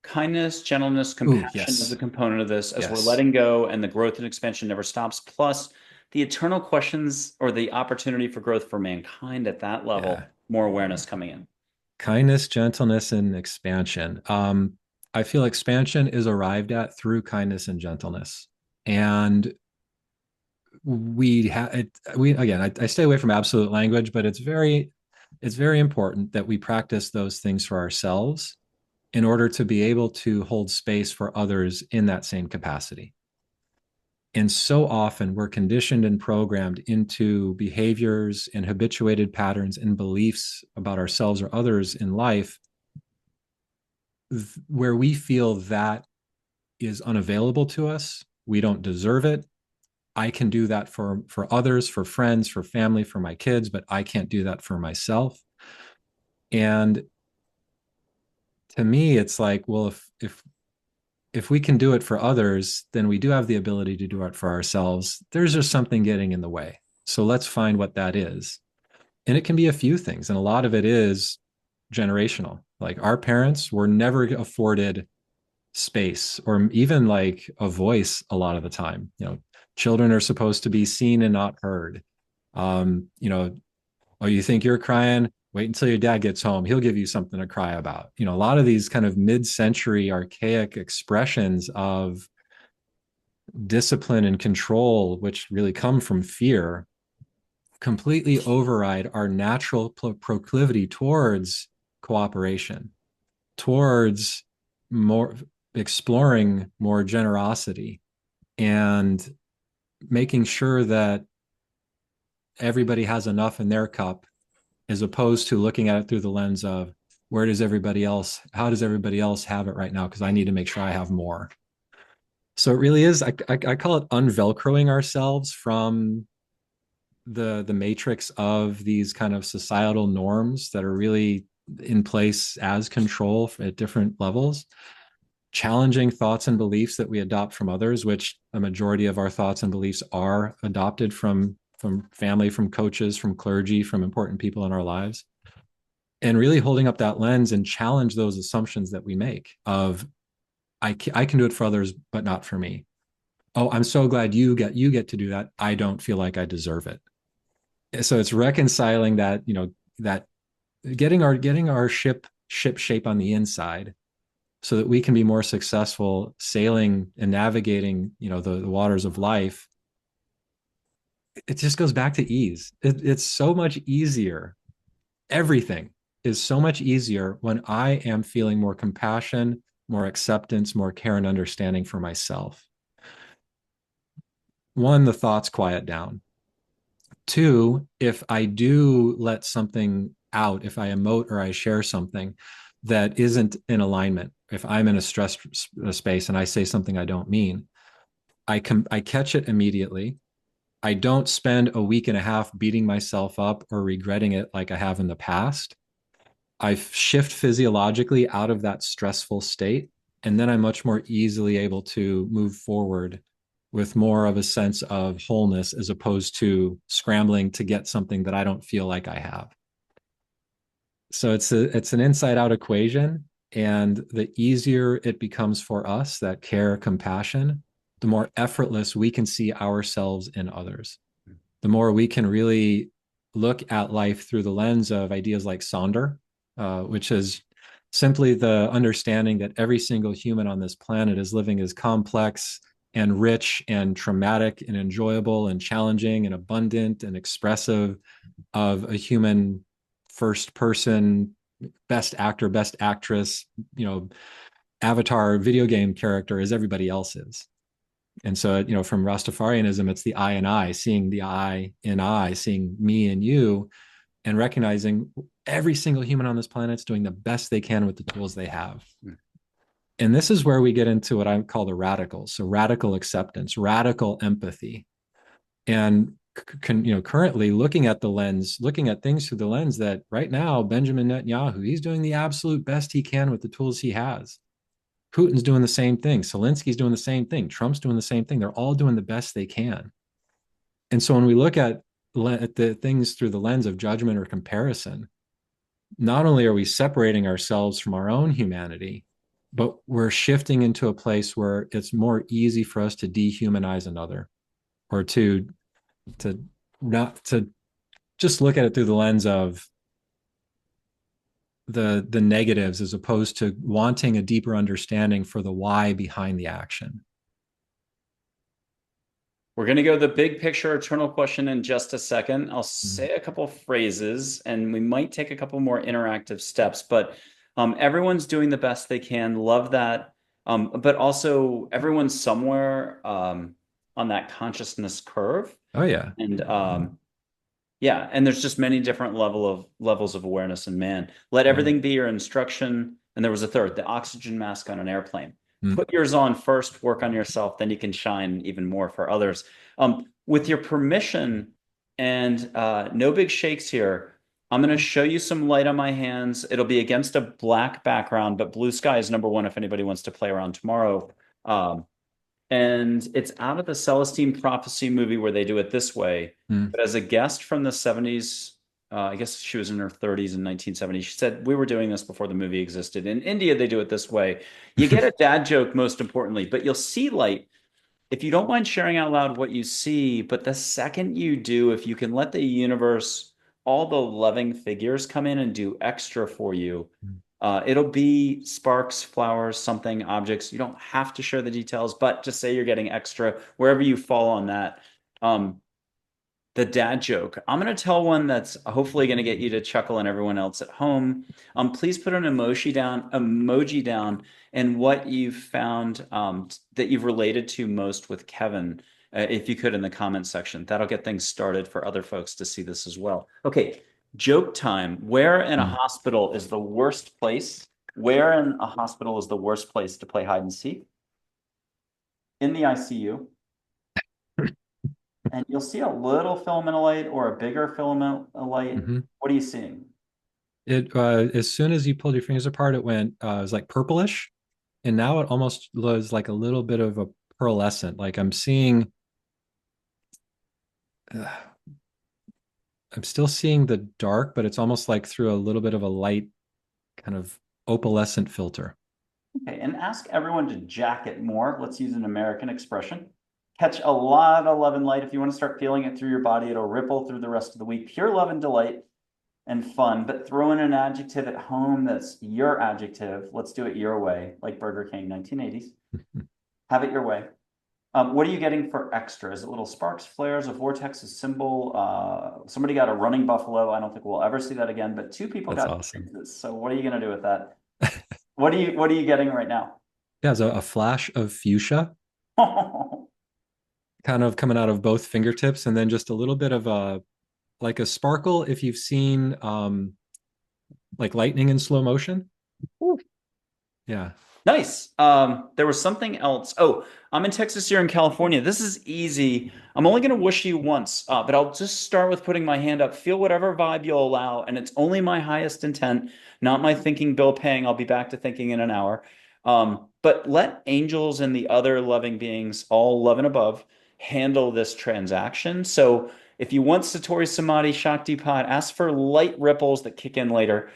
[SPEAKER 1] Kindness, gentleness,
[SPEAKER 2] Oh,
[SPEAKER 1] compassion is a
[SPEAKER 2] yes.
[SPEAKER 1] component of this as we're
[SPEAKER 2] Yes.
[SPEAKER 1] letting go and the growth and expansion never stops. Plus, the eternal questions or the opportunity for growth for mankind at that
[SPEAKER 2] Yeah.
[SPEAKER 1] level, more awareness coming in.
[SPEAKER 2] Kindness, gentleness, and expansion. I feel expansion is arrived at through kindness and gentleness. And we again, I stay away from absolute language, but it's very important that we practice those things for ourselves in order to be able to hold space for others in that same capacity. And so often we're conditioned and programmed into behaviors and habituated patterns and beliefs about ourselves or others in life where we feel that is unavailable to us. We don't deserve it. I can do that for others, for friends, for family, for my kids, but I can't do that for myself. And to me, it's like, well, if we can do it for others, then we do have the ability to do it for ourselves. There's just something getting in the way. So let's find what that is. And it can be a few things. And a lot of it is generational. Like our parents were never afforded space or even like a voice a lot of the time. Children are supposed to be seen and not heard. Um, you know, oh, you think you're crying? Wait until your dad gets home. He'll give you something to cry about. A lot of these kind of mid-century archaic expressions of discipline and control, which really come from fear, completely override our natural proclivity towards cooperation, towards more exploring more generosity and making sure that everybody has enough in their cup as opposed to looking at it through the lens of how does everybody else have it right now? Because I need to make sure I have more. So it really is, I call it unvelcroing ourselves from the matrix of these kind of societal norms that are really in place as control at different levels, challenging thoughts and beliefs that we adopt from others, which a majority of our thoughts and beliefs are adopted from family, from coaches, from clergy, from important people in our lives, and really holding up that lens and challenge those assumptions that we make of I can do it for others but not for me. Oh, I'm so glad you get to do that. I don't feel like I deserve it. So it's reconciling that that getting our ship shape on the inside so that we can be more successful sailing and navigating, the waters of life. It just goes back to ease. It's so much easier. Everything is so much easier when I am feeling more compassion, more acceptance, more care and understanding for myself. One, the thoughts quiet down. Two, if I do let something out, if I emote or I share something that isn't in alignment, if I'm in a stress space and I say something I don't mean, I catch it immediately. I don't spend a week and a half beating myself up or regretting it like I have in the past. I shift physiologically out of that stressful state, and then I'm much more easily able to move forward with more of a sense of wholeness as opposed to scrambling to get something that I don't feel like I have. So it's an inside out equation, and the easier it becomes for us, that care, compassion, the more effortless we can see ourselves in others. The more we can really look at life through the lens of ideas like Sonder, which is simply the understanding that every single human on this planet is living as complex and rich and traumatic and enjoyable and challenging and abundant and expressive of a human first person best actor, best actress, avatar video game character as everybody else is. And so, from Rastafarianism, it's the I and I, seeing the I in I, seeing me and you, and recognizing every single human on this planet is doing the best they can with the tools they have. And this is where we get into what I call the radicals. So radical acceptance, radical empathy, and currently looking at things through the lens that right now, Benjamin Netanyahu, he's doing the absolute best he can with the tools he has. Putin's doing the same thing. Zelensky's doing the same thing. Trump's doing the same thing. They're all doing the best they can. And so when we look at the things through the lens of judgment or comparison, not only are we separating ourselves from our own humanity, but we're shifting into a place where it's more easy for us to dehumanize another, or to not to just look at it through the lens of the negatives as opposed to wanting a deeper understanding for the why behind the action.
[SPEAKER 1] We're going to go the big picture eternal question in just a second. I'll
[SPEAKER 2] Mm.
[SPEAKER 1] say a couple phrases and we might take a couple more interactive steps, but everyone's doing the best they can. Love that. But also, everyone's somewhere on that consciousness curve.
[SPEAKER 2] Oh yeah.
[SPEAKER 1] And yeah, and there's just many different levels of awareness in man. Let
[SPEAKER 2] Yeah.
[SPEAKER 1] everything be your instruction. And there was a third, the oxygen mask on an airplane.
[SPEAKER 2] Mm.
[SPEAKER 1] Put yours on first, work on yourself, then you can shine even more for others. With your permission and no big shakes here, I'm going to show you some light on my hands. It'll be against a black background, but blue sky is number one if anybody wants to play around tomorrow. Um, and it's out of the Celestine Prophecy movie where they do it this way.
[SPEAKER 2] Mm.
[SPEAKER 1] But as a guest from the 70s, I guess she was in her 30s in 1970. She said, we were doing this before the movie existed. In India, they do it this way. You get a dad joke, most importantly, but you'll see light if you don't mind sharing out loud what you see. But the second you do, if you can let the universe, all the loving figures come in and do extra for you, it'll be sparks, flowers, something, objects. You don't have to share the details, but just say you're getting extra wherever you fall on that. Um, the dad joke. I'm going to tell one that's hopefully going to get you to chuckle and everyone else at home. Please put an emoji down, and what you've found that you've related to most with Kevin, if you could, in the comments section. That'll get things started for other folks to see this as well. Okay, joke time. Where in a
[SPEAKER 2] Mm.
[SPEAKER 1] hospital is the worst place? Where in a hospital is the worst place to play hide and seek? In the ICU. And you'll see a little filament of light or a bigger filament of light.
[SPEAKER 2] Mm-hmm.
[SPEAKER 1] What are you seeing?
[SPEAKER 2] It as soon as you pulled your fingers apart, it was like purplish, and now it almost was like a little bit of a pearlescent. Like uh, I'm still seeing the dark, but it's almost like through a little bit of a light, kind of opalescent filter.
[SPEAKER 1] Okay, and ask everyone to jack it more. Let's use an American expression. Catch a lot of love and light. If you want to start feeling it through your body, it'll ripple through the rest of the week. Pure love and delight. and fun, but throw in an adjective at home that's your adjective. Let's do it your way, like Burger King, 1980s. Have it your way. What are you getting for extra? Is it little sparks, flares, a vortex, a symbol? Somebody got a running buffalo. I don't think we'll ever see that again, but two people
[SPEAKER 2] That's
[SPEAKER 1] got
[SPEAKER 2] awesome.
[SPEAKER 1] this. So what are you going to do with that? What are you getting right now?
[SPEAKER 2] Yeah, so a flash of fuchsia kind of coming out of both fingertips, and then just a little bit of a like a sparkle if you've seen like lightning in slow motion. Yeah.
[SPEAKER 1] Nice. There was something else. Oh, I'm in Texas, you're in California. This is easy. I'm only going to wish you once, but I'll just start with putting my hand up. Feel whatever vibe you'll allow, and it's only my highest intent, not my thinking bill paying. I'll be back to thinking in an hour. But let angels and the other loving beings, all love and above, handle this transaction. So if you want Satori Samadhi Shaktipat, ask for light ripples that kick in later.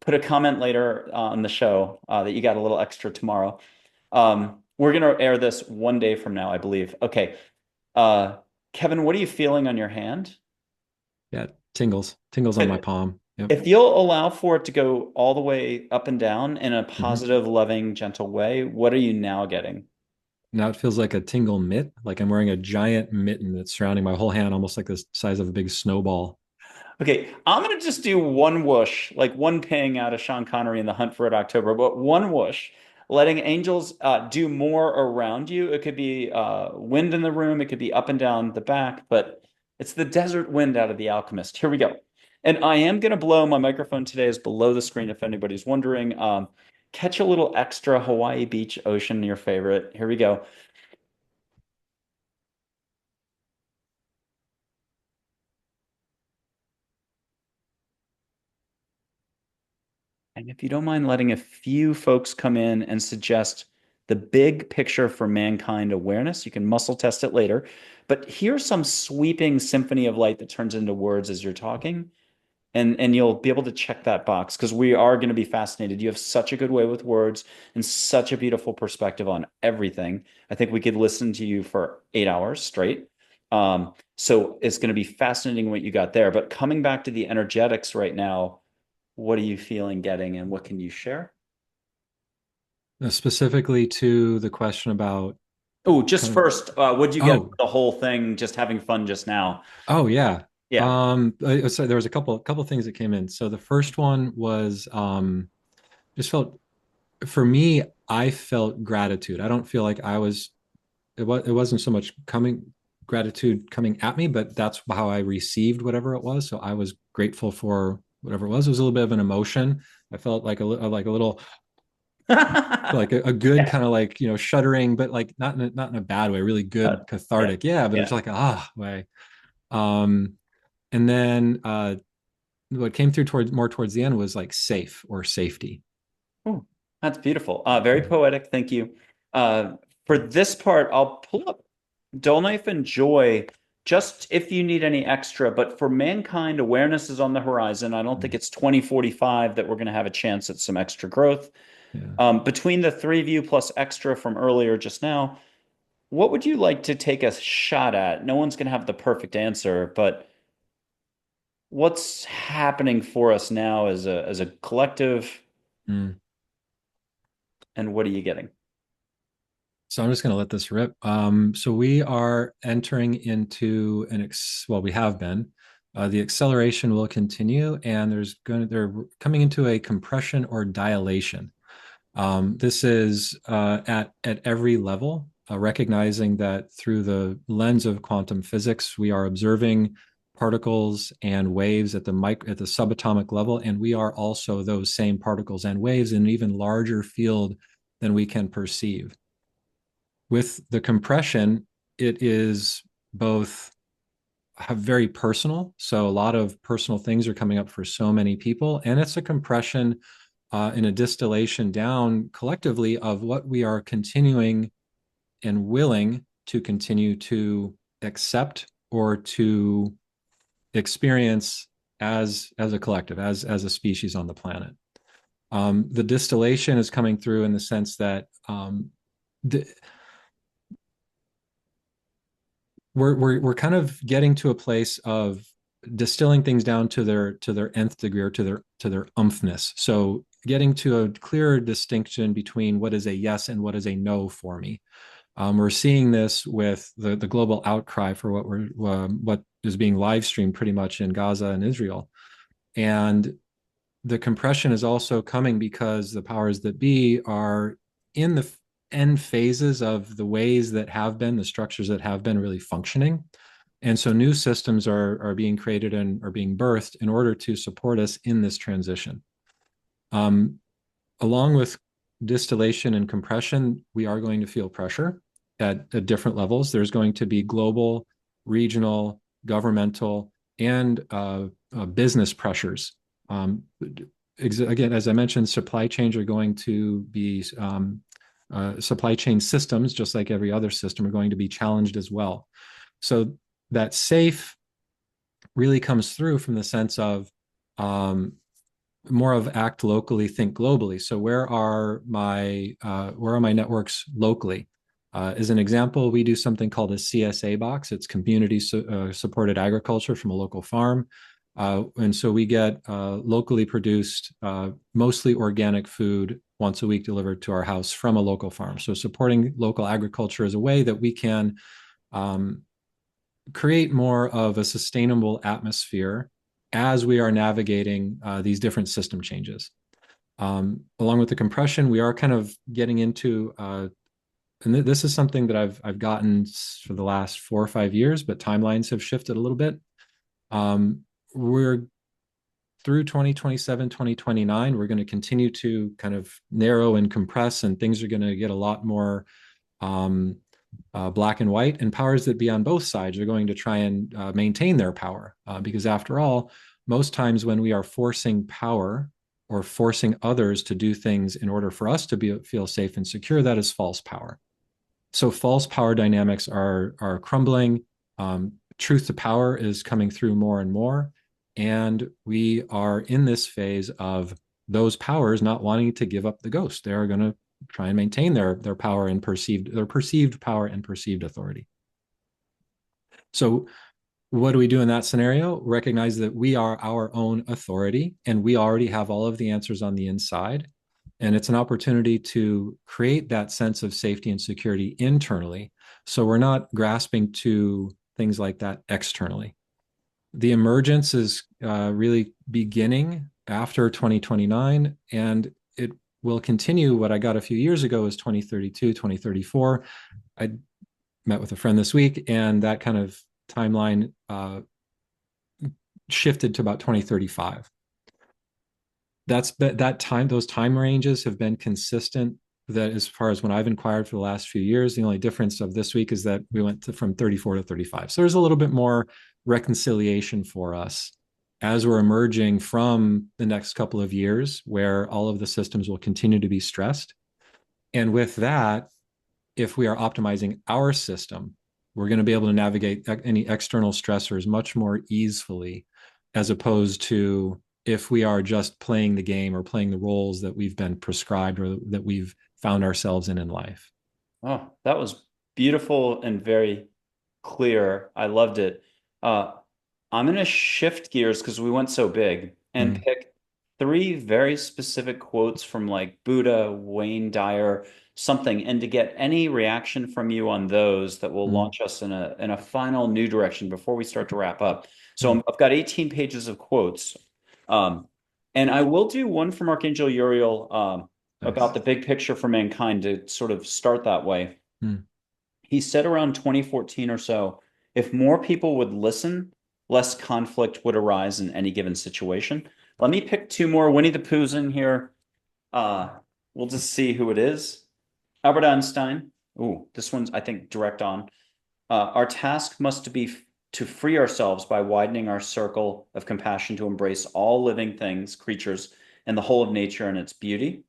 [SPEAKER 1] Put a comment later on the show that you got a little extra tomorrow. We're going to air this one day from now, I believe. Okay. Uh, Kevin, what are you feeling on your hand?
[SPEAKER 2] Yeah, tingles on my
[SPEAKER 1] If
[SPEAKER 2] palm. Yep.
[SPEAKER 1] if you'll allow for it to go all the way up and down in a
[SPEAKER 2] Mm-hmm.
[SPEAKER 1] positive, loving, gentle way, what are you now getting?
[SPEAKER 2] Now it feels like a tingle mitt, like I'm wearing a giant mitten that's surrounding my whole hand, almost like the size of a big snowball.
[SPEAKER 1] Okay, I'm gonna just do one whoosh, like one ping out of Sean Connery in The Hunt for Red October, but one whoosh, letting angels do more around you. It could be wind in the room, it could be up and down the back, but it's the desert wind out of The Alchemist. Here we go. And I am gonna blow, my microphone today is below the screen if anybody's wondering. Catch a little extra Hawaii beach ocean, your favorite. Here we go. And if you don't mind letting a few folks come in and suggest the big picture for mankind awareness, you can muscle test it later. But here's some sweeping symphony of light that turns into words as you're talking. And you'll be able to check that box because we are going to be fascinated. You have such a good way with words and such a beautiful perspective on everything. I think we could listen to you for 8 hours straight. So it's going to be fascinating what you got there. But coming back to the energetics right now, what are you feeling getting and what can you share?
[SPEAKER 2] Specifically to the question about
[SPEAKER 1] Oh, just
[SPEAKER 2] kind of
[SPEAKER 1] first, what'd you get
[SPEAKER 2] oh
[SPEAKER 1] for the whole thing, just having fun just now?
[SPEAKER 2] oh yeah.
[SPEAKER 1] Yeah.
[SPEAKER 2] So there was a couple things that came in. So the first one was just felt for me, I felt gratitude. I don't feel like it wasn't so much coming gratitude coming at me, but that's how I received whatever it was. So I was grateful for whatever it was. It was a little bit of an emotion. I felt like a little like a good
[SPEAKER 1] Yeah.
[SPEAKER 2] kind of like shuddering, but like not in a bad way, really
[SPEAKER 1] Uh,
[SPEAKER 2] good
[SPEAKER 1] yeah.
[SPEAKER 2] cathartic. Yeah, but it's
[SPEAKER 1] Yeah.
[SPEAKER 2] like way. Um, and then what came through towards the end was like safe or safety.
[SPEAKER 1] Ooh, that's beautiful. Very poetic. Thank you. Uh, for this part, I'll pull up Dull Knife and Joy just if you need any extra. But for mankind, awareness is on the horizon. I don't think it's 2045 that we're going to have a chance at some extra growth.
[SPEAKER 2] Yeah.
[SPEAKER 1] Between the three of you plus extra from earlier just now, what would you like to take a shot at? No one's going to have the perfect answer, but what's happening for us now as a collective,
[SPEAKER 2] Mm.
[SPEAKER 1] and what are you getting?
[SPEAKER 2] So I'm just going to let this rip. So we are entering into well, we have been. The acceleration will continue, and they're coming into a compression or dilation. This is at every level, recognizing that through the lens of quantum physics, we are observing particles and waves at the subatomic level, and we are also those same particles and waves in an even larger field than we can perceive. With the compression, it is both very personal. So a lot of personal things are coming up for so many people, and it's a compression in a distillation down collectively of what we are continuing and willing to continue to accept or to experience as a collective, as a species on the planet. The distillation is coming through in the sense that the, we're kind of getting to a place of distilling things down to their nth degree, or to their umphness. So getting to a clearer distinction between what is a yes and what is a no for me. We're seeing this with the global outcry for what is being live streamed pretty much in Gaza and Israel, and the compression is also coming because the powers that be are in the end phases of the ways that have been, the structures that have been really functioning. And so new systems are being created and are being birthed in order to support us in this transition. Um, Along with distillation and compression, we are going to feel pressure at different levels. There's going to be global, regional, governmental, and business pressures. Again, as I mentioned, supply chains are going to be supply chain systems, just like every other system, are going to be challenged as well. So that safe really comes through from the sense of um, more of act locally, think globally. So where are my networks locally? As an example, we do something called a CSA box. It's community supported agriculture from a local farm. And so we get locally produced, mostly organic food once a week delivered to our house from a local farm. So supporting local agriculture is a way that we can um, create more of a sustainable atmosphere as we are navigating these different system changes. Along with the compression, we are kind of getting into, and this is something that I've gotten for the last 4 or 5 years, but timelines have shifted a little bit. We're through 2027, 2029, we're going to continue to kind of narrow and compress, and things are going to get a lot more black and white, and powers that be on both sides are going to try and maintain their power. Because after all, most times when we are forcing power or forcing others to do things in order for us to feel safe and secure, that is false power. So false power dynamics are crumbling. Truth to power is coming through more and more. And we are in this phase of those powers not wanting to give up the ghost. They are going to try and maintain their power and perceived power and perceived authority. So what do we do in that scenario? Recognize that we are our own authority and we already have all of the answers on the inside. And it's an opportunity to create that sense of safety and security internally. So we're not grasping to things like that externally. The emergence is really beginning after 2029, and it will continue. What I got a few years ago is 2032, 2034. I met with a friend this week, and that kind of timeline shifted to about 2035. That time, those time ranges have been consistent. That as far as when I've inquired for the last few years, the only difference of this week is that we went from 34 to 35. So there's a little bit more reconciliation for us as we're emerging from the next couple of years where all of the systems will continue to be stressed. And with that, if we are optimizing our system, we're going to be able to navigate any external stressors much more easily, as opposed to if we are just playing the game or playing the roles that we've been prescribed or that we've found ourselves in life.
[SPEAKER 1] Oh, that was beautiful and very clear. I loved it. Uh, I'm going to shift gears because we went so big and
[SPEAKER 2] Mm,
[SPEAKER 1] pick three very specific quotes from like Buddha, Wayne Dyer, something, and to get any reaction from you on those that will
[SPEAKER 2] mm,
[SPEAKER 1] launch us in a final new direction before we start to wrap up. So
[SPEAKER 2] mm.
[SPEAKER 1] I've got 18 pages of quotes. Um, and I will do one from Archangel Uriel about
[SPEAKER 2] Nice.
[SPEAKER 1] the big picture for mankind to sort of start that way.
[SPEAKER 2] Mm,
[SPEAKER 1] He said around 2014 or so, if more people would listen, less conflict would arise in any given situation. Let me pick two more. Winnie the Pooh's in here. Uh, we'll just see who it is. Albert Einstein. Ooh, this one's, I think, direct on. Our task must be to free ourselves by widening our circle of compassion to embrace all living things, creatures, and the whole of nature and its beauty.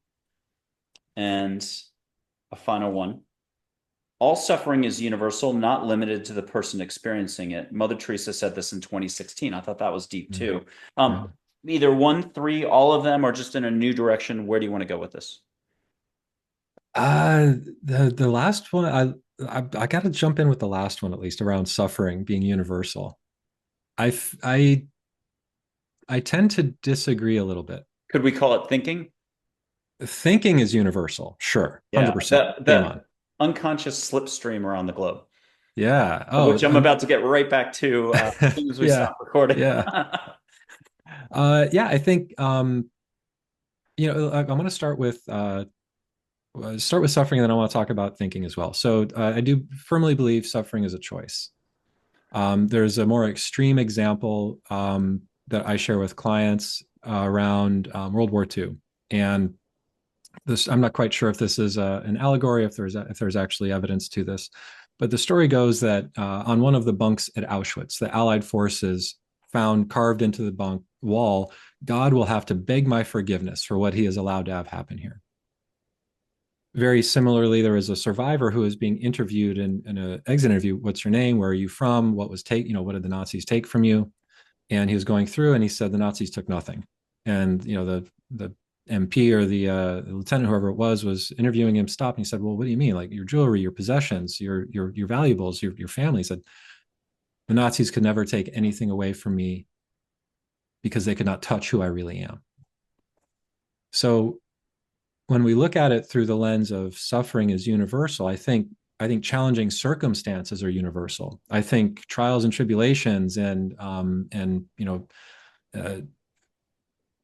[SPEAKER 1] And a final one. All suffering is universal, not limited to the person experiencing it. Mother Teresa said this in 2016. I thought that was deep
[SPEAKER 2] mm.
[SPEAKER 1] too.
[SPEAKER 2] Yeah.
[SPEAKER 1] Either one, three, all of them, or just in a new direction. Where do you want to go with this?
[SPEAKER 2] The last one, I got to jump in with the last one, at least around suffering being universal. I I tend to disagree a little bit.
[SPEAKER 1] Could we call it thinking?
[SPEAKER 2] Thinking is universal, sure,
[SPEAKER 1] Yeah,
[SPEAKER 2] 100%.
[SPEAKER 1] that
[SPEAKER 2] Game on.
[SPEAKER 1] unconscious slipstream around the globe,
[SPEAKER 2] Yeah. Oh,
[SPEAKER 1] which I'm about to get right back to as soon as we
[SPEAKER 2] yeah,
[SPEAKER 1] stop recording.
[SPEAKER 2] yeah, yeah. I think I'm going to start with suffering, and then I want to talk about thinking as well. So I do firmly believe suffering is a choice. There's a more extreme example that I share with clients around World War II, and this I'm not quite sure if this is an allegory, if there's actually evidence to this, but the story goes that on one of the bunks at Auschwitz, the Allied forces found carved into the bunk wall, "God will have to beg my forgiveness for what He has allowed to have happen here." Very similarly, there was a survivor who was being interviewed in an exit interview. What's your name? Where are you from? What was take? What did the Nazis take from you? And he was going through, and he said the Nazis took nothing. And the MP or the lieutenant, whoever it was interviewing him. Stopped, and he said, "Well, what do you mean? Like your jewelry, your possessions, your valuables, your family?" He said, "The Nazis could never take anything away from me because they could not touch who I really am." So when we look at it through the lens of suffering is universal, I think challenging circumstances are universal. I think trials and tribulations and uh,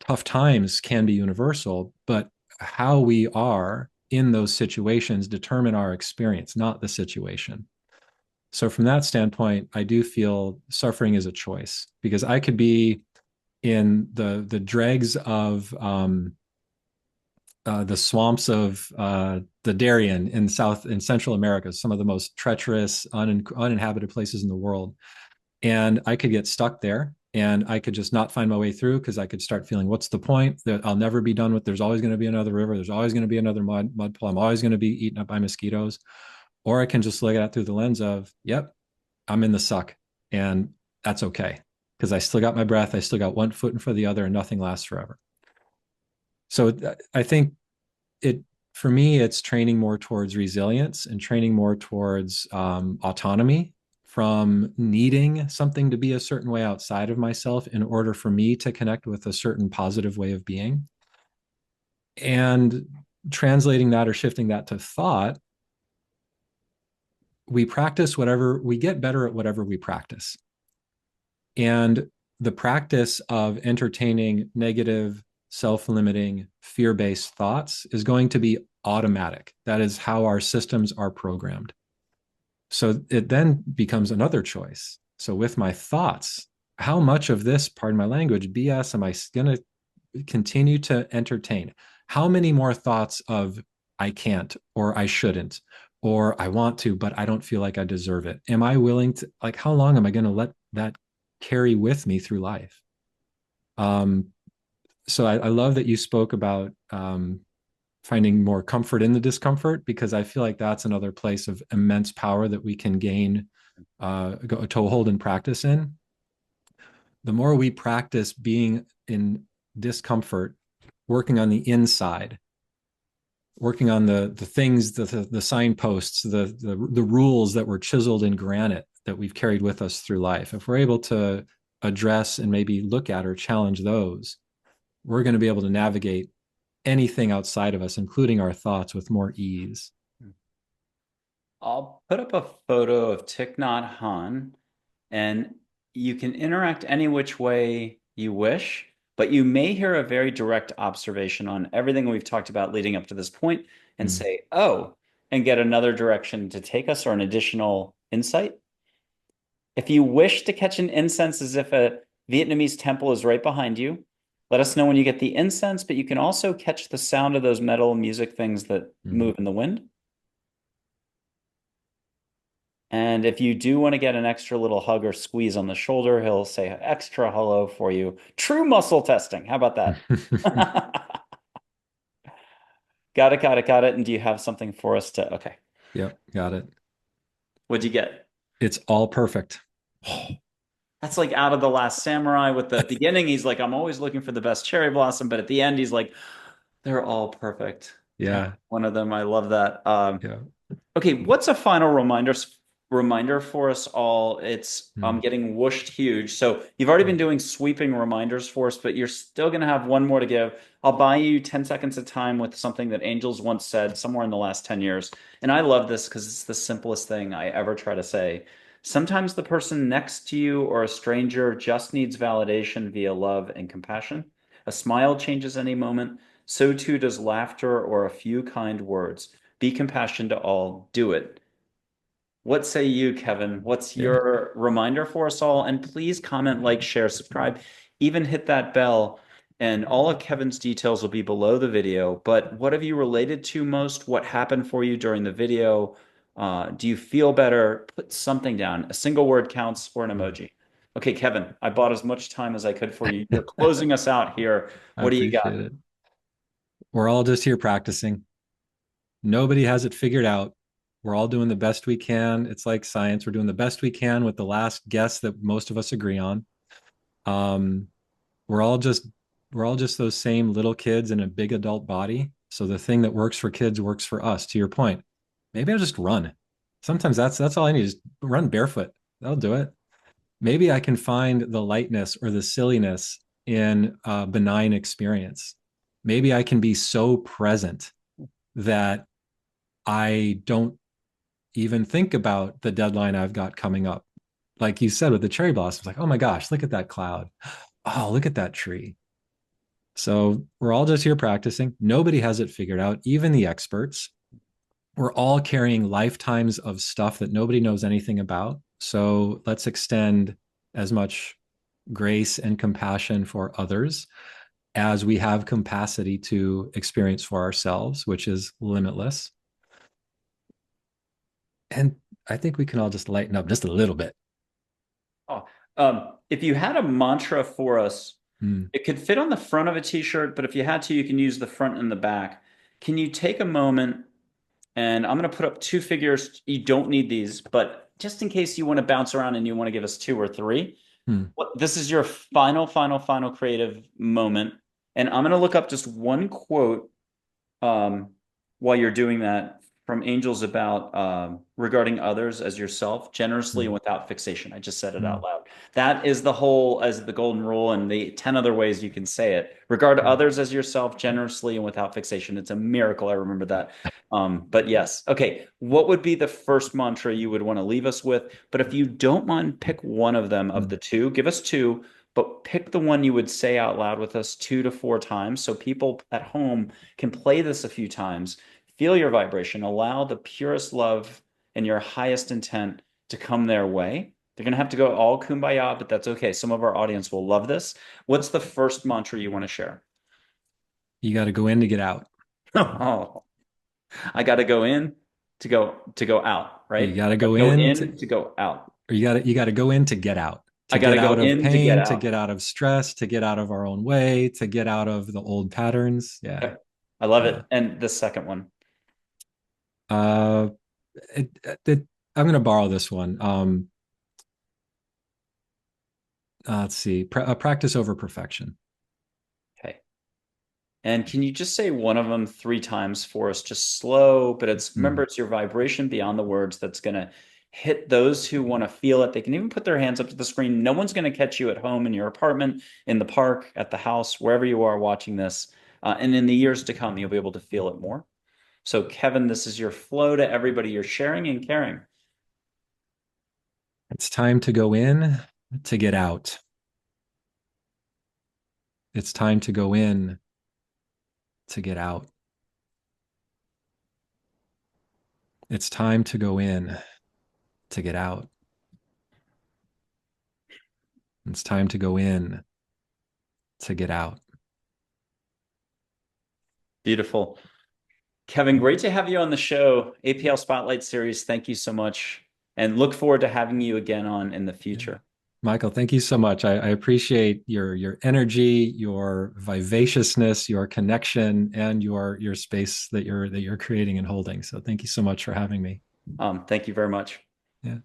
[SPEAKER 2] tough times can be universal, but how we are in those situations determine our experience, not the situation. So from that standpoint, I do feel suffering is a choice because I could be in the dregs of the swamps of the Darien in Central America, some of the most treacherous, uninhabited places in the world. And I could get stuck there, and I could just not find my way through because I could start feeling, what's the point? That I'll never be done with. There's always going to be another river. There's always going to be another mud pool. I'm always going to be eaten up by mosquitoes. Or I can just look at it through the lens of, yep, I'm in the suck, and that's okay because I still got my breath. I still got one foot in front of the other, and nothing lasts forever. So I think it for me, it's training more towards resilience and training more towards autonomy from needing something to be a certain way outside of myself in order for me to connect with a certain positive way of being, and translating that or shifting that to thought. We get better at whatever we practice, and the practice of entertaining negative, self-limiting, fear-based thoughts is going to be automatic. That is how our systems are programmed. So it then becomes another choice. So with my thoughts, how much of this, pardon my language, BS am I going to continue to entertain? How many more thoughts of I can't, or I shouldn't, or I want to, but I don't feel like I deserve it? Am I willing to, like, how long am I going to let that carry with me through life? Um, so I love that you spoke about finding more comfort in the discomfort, because I feel like that's another place of immense power that we can gain a toehold and practice in. The more we practice being in discomfort, working on the inside, working on the things, the signposts, the rules that were chiseled in granite that we've carried with us through life. If we're able to address and maybe look at or challenge those, we're going to be able to navigate anything outside of us, including our thoughts, with more ease.
[SPEAKER 1] I'll put up a photo of Thich Nhat Hanh, and you can interact any which way you wish, but you may hear a very direct observation on everything we've talked about leading up to this point and
[SPEAKER 2] Mm.
[SPEAKER 1] say, oh, and get another direction to take us or an additional insight. If you wish to catch an incense as if a Vietnamese temple is right behind you, let us know when you get the incense, but you can also catch the sound of those metal music things that
[SPEAKER 2] Mm.
[SPEAKER 1] move in the wind. And if you do want to get an extra little hug or squeeze on the shoulder, he'll say extra hello for you. True muscle testing. How about that? Got it, got it, got it. And do you have something for us to? Okay.
[SPEAKER 2] Yep, got it.
[SPEAKER 1] What'd you get?
[SPEAKER 2] It's all perfect.
[SPEAKER 1] That's like out of The Last Samurai. With the beginning, he's like, I'm always looking for the best cherry blossom. But at the end, he's like, they're all perfect.
[SPEAKER 2] Yeah,
[SPEAKER 1] One of them, I love that.
[SPEAKER 2] yeah.
[SPEAKER 1] Okay, what's a final reminder for us all. It's
[SPEAKER 2] Hmm.
[SPEAKER 1] getting whooshed huge. So you've already been doing sweeping reminders for us, but you're still going to have one more to give. I'll buy you 10 seconds of time with something that Angels once said somewhere in the last 10 years. And I love this because it's the simplest thing I ever try to say. Sometimes the person next to you or a stranger just needs validation via love and compassion. A smile changes any moment. So too does laughter or a few kind words. Be compassionate to all. Do it. What say you, Kevin? What's
[SPEAKER 2] Yeah.
[SPEAKER 1] your reminder for us all? And please comment, like, share, subscribe, even hit that bell. And all of Kevin's details will be below the video. But what have you related to most? What happened for you during the video? Do you feel better? Put something down. A single word counts or an
[SPEAKER 2] Hmm.
[SPEAKER 1] emoji. Okay, Kevin, I bought as much time as I could for you. You're closing us out here.
[SPEAKER 2] I
[SPEAKER 1] What do you
[SPEAKER 2] appreciate
[SPEAKER 1] got?
[SPEAKER 2] it. We're all just here practicing. Nobody has it figured out. We're all doing the best we can. It's like science. We're doing the best we can with the last guess that most of us agree on. Um, we're all just we're all just those same little kids in a big adult body. So the thing that works for kids works for us. To your point, maybe I'll just run. Sometimes that's all I need is run barefoot. That'll do it. Maybe I can find the lightness or the silliness in a benign experience. Maybe I can be so present that I don't even think about the deadline I've got coming up. Like you said with the cherry blossoms, like, oh my gosh, look at that cloud. Oh, look at that tree. So we're all just here practicing. Nobody has it figured out, even the experts. We're all carrying lifetimes of stuff that nobody knows anything about. So let's extend as much grace and compassion for others as we have capacity to experience for ourselves, which is limitless. And I think we can all just lighten up just a little bit.
[SPEAKER 1] Oh, if you had a mantra for us,
[SPEAKER 2] Mm,
[SPEAKER 1] it could fit on the front of a t-shirt, but if you had to, you can use the front and the back. Can you take a moment and I'm going to put up two figures. You don't need these, but just in case you want to bounce around and you want to give us two or three,
[SPEAKER 2] mm,
[SPEAKER 1] this is your final creative moment. And I'm going to look up just one quote um, while you're doing that from angels about regarding others as yourself generously and
[SPEAKER 2] mm,
[SPEAKER 1] without fixation. I just said it out
[SPEAKER 2] mm,
[SPEAKER 1] loud. That is the whole as the golden rule and the 10 other ways you can say it. Regard
[SPEAKER 2] mm.
[SPEAKER 1] others as yourself generously and without fixation. It's a miracle. I remember that. But yes. Okay. What would be the first mantra you would want to leave us with? But if you don't mind, pick one of them of
[SPEAKER 2] Mm.
[SPEAKER 1] the two. Give us two, but pick the one you would say out loud with us 2 to 4 times so people at home can play this a few times, feel your vibration, allow the purest love and your highest intent to come their way. They're going to have to go all kumbaya, but that's okay. Some of our audience will love this. What's the first mantra you want to share?
[SPEAKER 2] You got to go in to get out.
[SPEAKER 1] Oh, I got to go in to go out,
[SPEAKER 2] You
[SPEAKER 1] right?
[SPEAKER 2] got to
[SPEAKER 1] I got
[SPEAKER 2] go
[SPEAKER 1] to go
[SPEAKER 2] in to,
[SPEAKER 1] in to go out.
[SPEAKER 2] or you got to go in
[SPEAKER 1] I
[SPEAKER 2] to
[SPEAKER 1] got
[SPEAKER 2] get
[SPEAKER 1] to go
[SPEAKER 2] out of
[SPEAKER 1] in to get
[SPEAKER 2] pain, to
[SPEAKER 1] out.
[SPEAKER 2] get out of stress, to get out of our own way, to get out of the old patterns. Yeah.
[SPEAKER 1] Okay. I love
[SPEAKER 2] Yeah.
[SPEAKER 1] it. And the second one.
[SPEAKER 2] Uh, it, it, I'm going to borrow this one. Let's see. Practice over perfection.
[SPEAKER 1] Okay. And can you just say one of them 3 times for us, just slow, but it's remember,
[SPEAKER 2] Mm.
[SPEAKER 1] it's your vibration beyond the words that's going to hit those who want to feel it. They can even put their hands up to the screen. No one's going to catch you at home in your apartment, in the park, at the house, wherever you are watching this. And in the years to come, you'll be able to feel it more. So, Kevin, this is your flow to everybody. You're sharing and caring.
[SPEAKER 2] It's time to go in to get out. It's time to go in to get out. It's time to go in to get out. It's time to go in to get out.
[SPEAKER 1] Beautiful. Kevin, great to have you on the show. APL Spotlight Series, thank you so much. And look forward to having you again on in the
[SPEAKER 2] Yeah.
[SPEAKER 1] future.
[SPEAKER 2] Michael, thank you so much. I appreciate your energy, your vivaciousness, your connection, and your space that you're creating and holding. So thank you so much for having me.
[SPEAKER 1] Thank you very much.
[SPEAKER 2] Yeah.